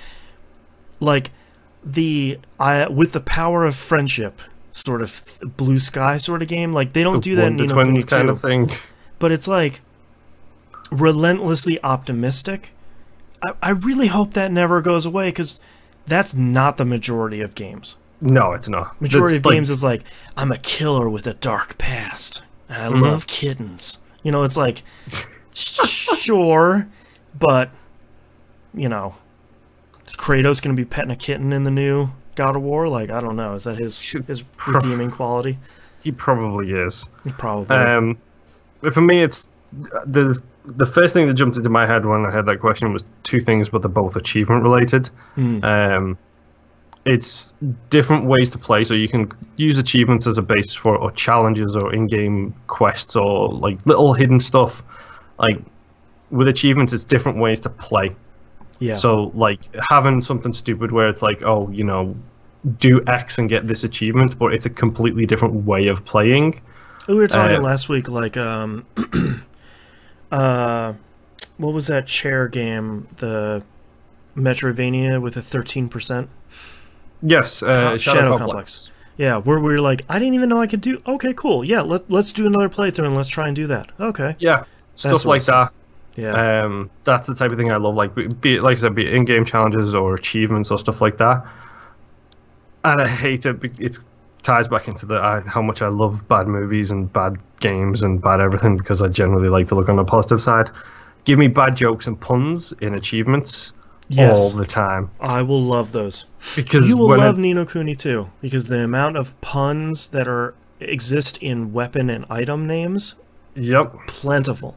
like with the power of friendship sort of blue sky sort of game. Like, they don't do that in Ni no Kuni 2. Kind of thing. But it's like relentlessly optimistic. I really hope that never goes away, because that's not the majority of games. No, it's not. Majority of games is like, I'm a killer with a dark past, and I love kittens. It's like, sure, but, is Kratos going to be petting a kitten in the new God of War? Like, I don't know. Is that his redeeming quality? He probably is. Probably. For me, it's the first thing that jumped into my head when I had that question was two things, but they're both achievement related. It's different ways to play, so you can use achievements as a basis for or challenges or in-game quests or like little hidden stuff. Like with achievements, it's different ways to play. Yeah. So like having something stupid where it's like, oh, do X and get this achievement, but it's a completely different way of playing. We were talking last week, like what was that chair game? The Metroidvania with a 13%. Yes, Shadow Complex. Yeah, where we were like, I didn't even know I could do. Okay, cool. Yeah, let's do another playthrough and let's try and do that. Okay. Yeah, stuff like that. Yeah. That's the type of thing I love. Like, be it, like I said, be it in-game challenges or achievements or stuff like that. And I hate it. It ties back into how much I love bad movies and bad games and bad everything, because I generally like to look on the positive side. Give me bad jokes and puns in achievements all the time. I will love those. Because you will love Ni no Kuni too, because the amount of puns that exist in weapon and item names, plentiful.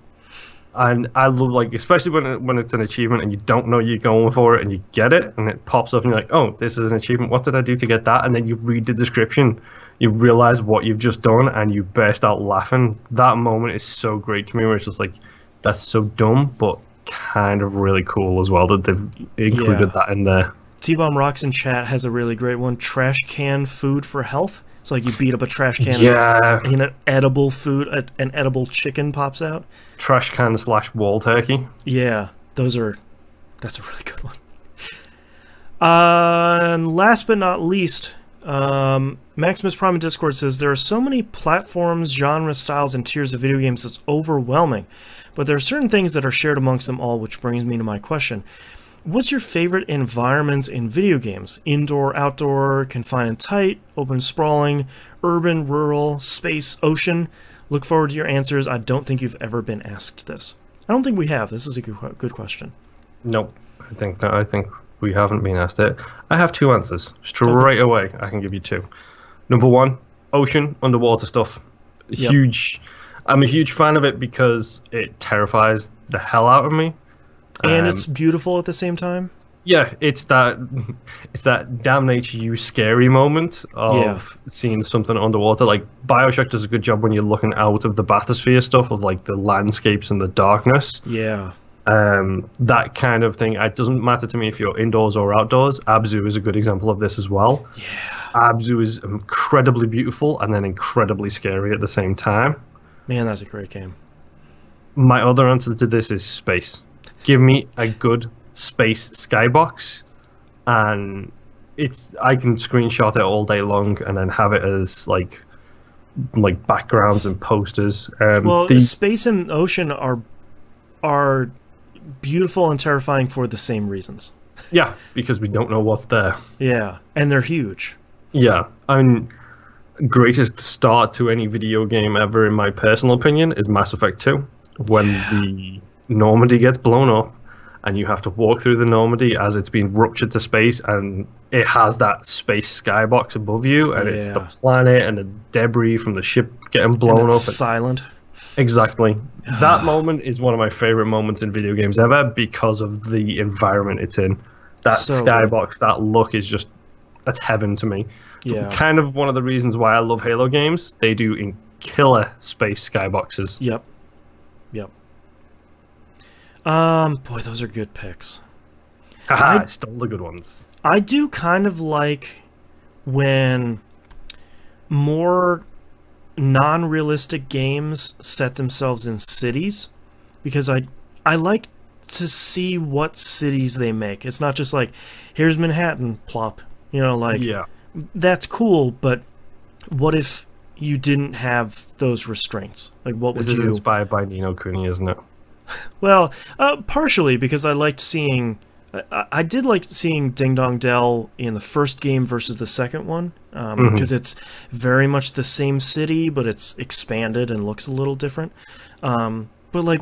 And I love, like, especially when it's an achievement and you don't know you're going for it and you get it and it pops up and you're like, oh, this is an achievement. What did I do to get that? And then you read the description, you realize what you've just done, and you burst out laughing. That moment is so great to me, where it's just like, that's so dumb, but kind of really cool as well that they've included that in there. T-Bomb Rocks in chat has a really great one. Trash can food for health. It's like you beat up a trash can and an edible food, an edible chicken pops out. Trash can / wall turkey. Yeah, that's a really good one. And last but not least, Maximus Prime in Discord says, there are so many platforms, genres, styles, and tiers of video games it's overwhelming. But there are certain things that are shared amongst them all, which brings me to my question. What's your favorite environments in video games? Indoor, outdoor, confined and tight, open sprawling, urban, rural, space, ocean? Look forward to your answers. I don't think you've ever been asked this. I don't think we have. This is a good question. Nope. I think we haven't been asked it. I have two answers. Straight away, I can give you two. Number one, ocean, underwater stuff. Huge. I'm a huge fan of it because it terrifies the hell out of me. And it's beautiful at the same time. Yeah, it's that damn nature you scary moment of seeing something underwater. Like BioShock does a good job when you're looking out of the bathysphere stuff of like the landscapes and the darkness. Yeah. That kind of thing. It doesn't matter to me if you're indoors or outdoors. Abzu is a good example of this as well. Yeah. Abzu is incredibly beautiful and then incredibly scary at the same time. Man, that's a great game. My other answer to this is space. Give me a good space skybox, and I can screenshot it all day long and then have it as like backgrounds and posters. Well, space and ocean are beautiful and terrifying for the same reasons. Yeah, because we don't know what's there. Yeah, and they're huge. Yeah, I mean, greatest start to any video game ever, in my personal opinion, is Mass Effect 2. When the Normandy gets blown up, and you have to walk through the Normandy as it's been ruptured to space, and it has that space skybox above you, and it's the planet and the debris from the ship getting blown and it's up. Silent. Exactly. That moment is one of my favorite moments in video games ever because of the environment it's in. That skybox, that look is just, that's heaven to me. Yeah. Kind of one of the reasons why I love Halo games. They do in killer space skyboxes. Yep. Boy, those are good picks. Haha, I stole the good ones. I do kind of like when more non-realistic games set themselves in cities, because I like to see what cities they make. It's not just like, here's Manhattan, plop. You know, like, that's cool, but what if you didn't have those restraints? Like, what would you... This is inspired by Ni no Kuni, isn't it? Well, partially, because I liked seeing... I did like seeing Ding Dong Dell in the first game versus the second one, because it's very much the same city, but it's expanded and looks a little different. But, like,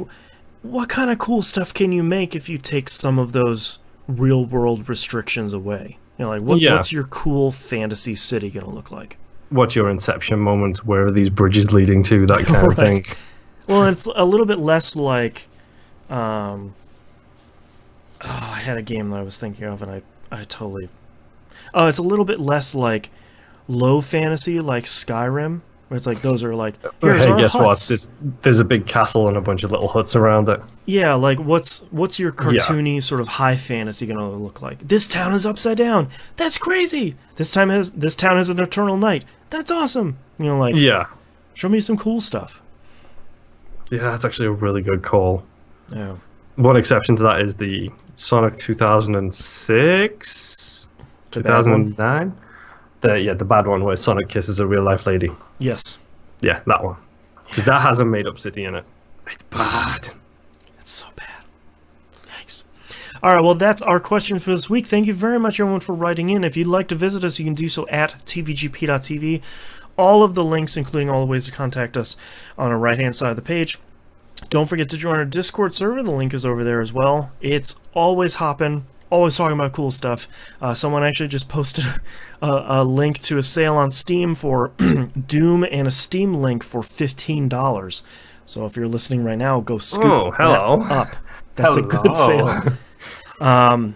what kind of cool stuff can you make if you take some of those real-world restrictions away? You know, like, what's your cool fantasy city going to look like? What's your Inception moment? Where are these bridges leading to? That kind of thing. Well, it's a little bit less like... I had a game that I was thinking of, and I totally... Oh, it's a little bit less like low fantasy, like Skyrim, where it's like those are like, here's our guess huts. What? There's a big castle and a bunch of little huts around it. Yeah, like what's your cartoony sort of high fantasy gonna look like? This town is upside down. That's crazy. This town has an eternal night. That's awesome. You know, like show me some cool stuff. Yeah, that's actually a really good call. Yeah. One exception to that is the Sonic 2006, 2009. The bad one where Sonic kisses a real life lady. Yes. Yeah, that one. Because that has a made up city in it. It's bad. It's so bad. Yikes. All right, well, that's our question for this week. Thank you very much, everyone, for writing in. If you'd like to visit us, you can do so at tvgp.tv. All of the links, including all the ways to contact us, on the right-hand side of the page. Don't forget to join our Discord server. The link is over there as well. It's always hopping, always talking about cool stuff. Someone actually just posted a link to a sale on Steam for Doom and a Steam Link for $15. So if you're listening right now, go scoop that up. That's a good sale. And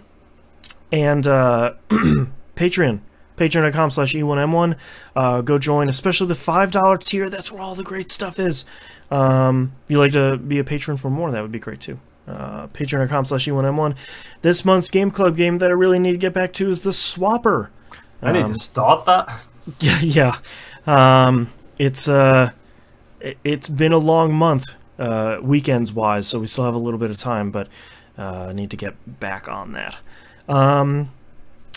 Patreon. Patreon.com/E1M1. Go join, especially the $5 tier. That's where all the great stuff is. If you'd like to be a patron for more, that would be great too. Patreon.com/E1M1. This month's Game Club game that I really need to get back to is the Swapper. I need to start that. Yeah. It's been a long month, weekends wise, so we still have a little bit of time, but I need to get back on that.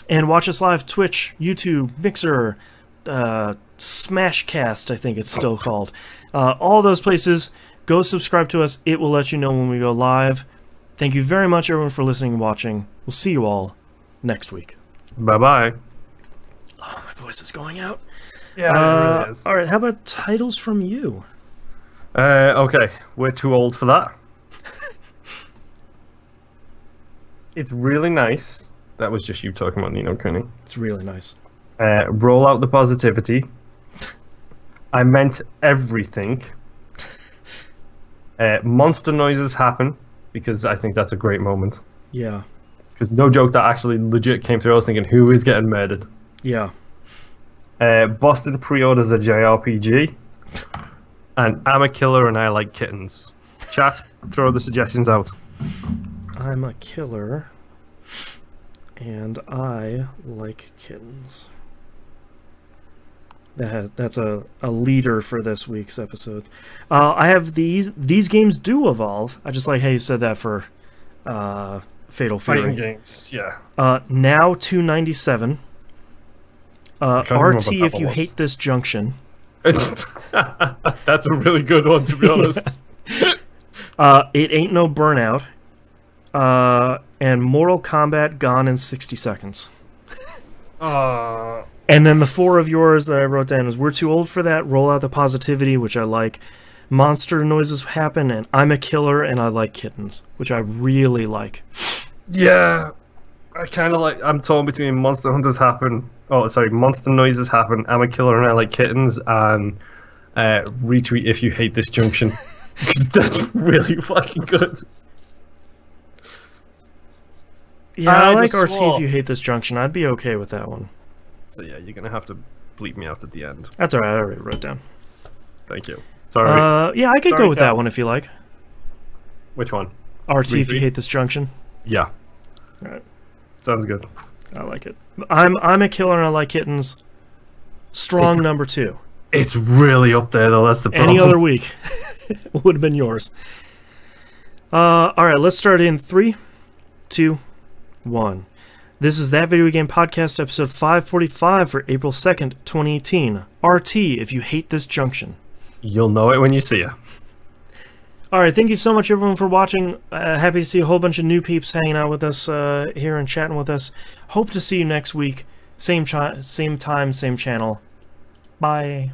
And watch us live, Twitch, YouTube, Mixer, Smashcast, I think it's still called. All those places. Go subscribe to us. It will let you know when we go live. Thank you very much, everyone, for listening and watching. We'll see you all next week. Bye-bye. Oh, my voice is going out. Yeah, it really is. All right, how about titles from you? Okay, we're too old for that. It's really nice. That was just you talking about Ni no Kuni. It's really nice. Roll out the positivity. I meant everything. Monster noises happen, because I think that's a great moment. Yeah. Because no joke, that actually legit came through. I was thinking, who is getting murdered? Yeah. Boston pre-orders a JRPG. And I'm a killer and I like kittens. Chat, throw the suggestions out. I'm a killer and I like kittens. That's a leader for this week's episode. I have these games do evolve. I just like how you said that for Fatal Fury. Fighting games, yeah. Now 297. RT if you hate this junction. That's a really good one, to be honest. It ain't no Burnout. And Mortal Kombat gone in 60 seconds. And then the 4 of yours that I wrote down is We're Too Old for That, Roll Out the Positivity, which I like. Monster Noises Happen, and I'm a Killer, and I like Kittens, which I really like. Yeah, I kind of like. I'm torn between Monster Hunters Happen. Oh, sorry, Monster Noises Happen. I'm a Killer, and I like Kittens, and retweet if you hate this junction. Because that's really fucking good. Yeah, I like RT if you hate this junction. I'd be okay with that one. So yeah, you're gonna have to bleep me out at the end. That's alright, I already wrote it down. Thank you. Sorry. Yeah, I could go with that one if you like. Which one? RT if you hate this junction. Yeah. Alright. Sounds good. I like it. I'm a killer and I like kittens. Strong number 2. It's really up there though, that's the problem. Any other week would have been yours. Alright, let's start in 3, 2, 1. This is That Video Game Podcast, episode 545 for April 2nd, 2018. RT, if you hate this junction. You'll know it when you see it. Alright, thank you so much everyone for watching. Happy to see a whole bunch of new peeps hanging out with us here and chatting with us. Hope to see you next week. Same time, same channel. Bye.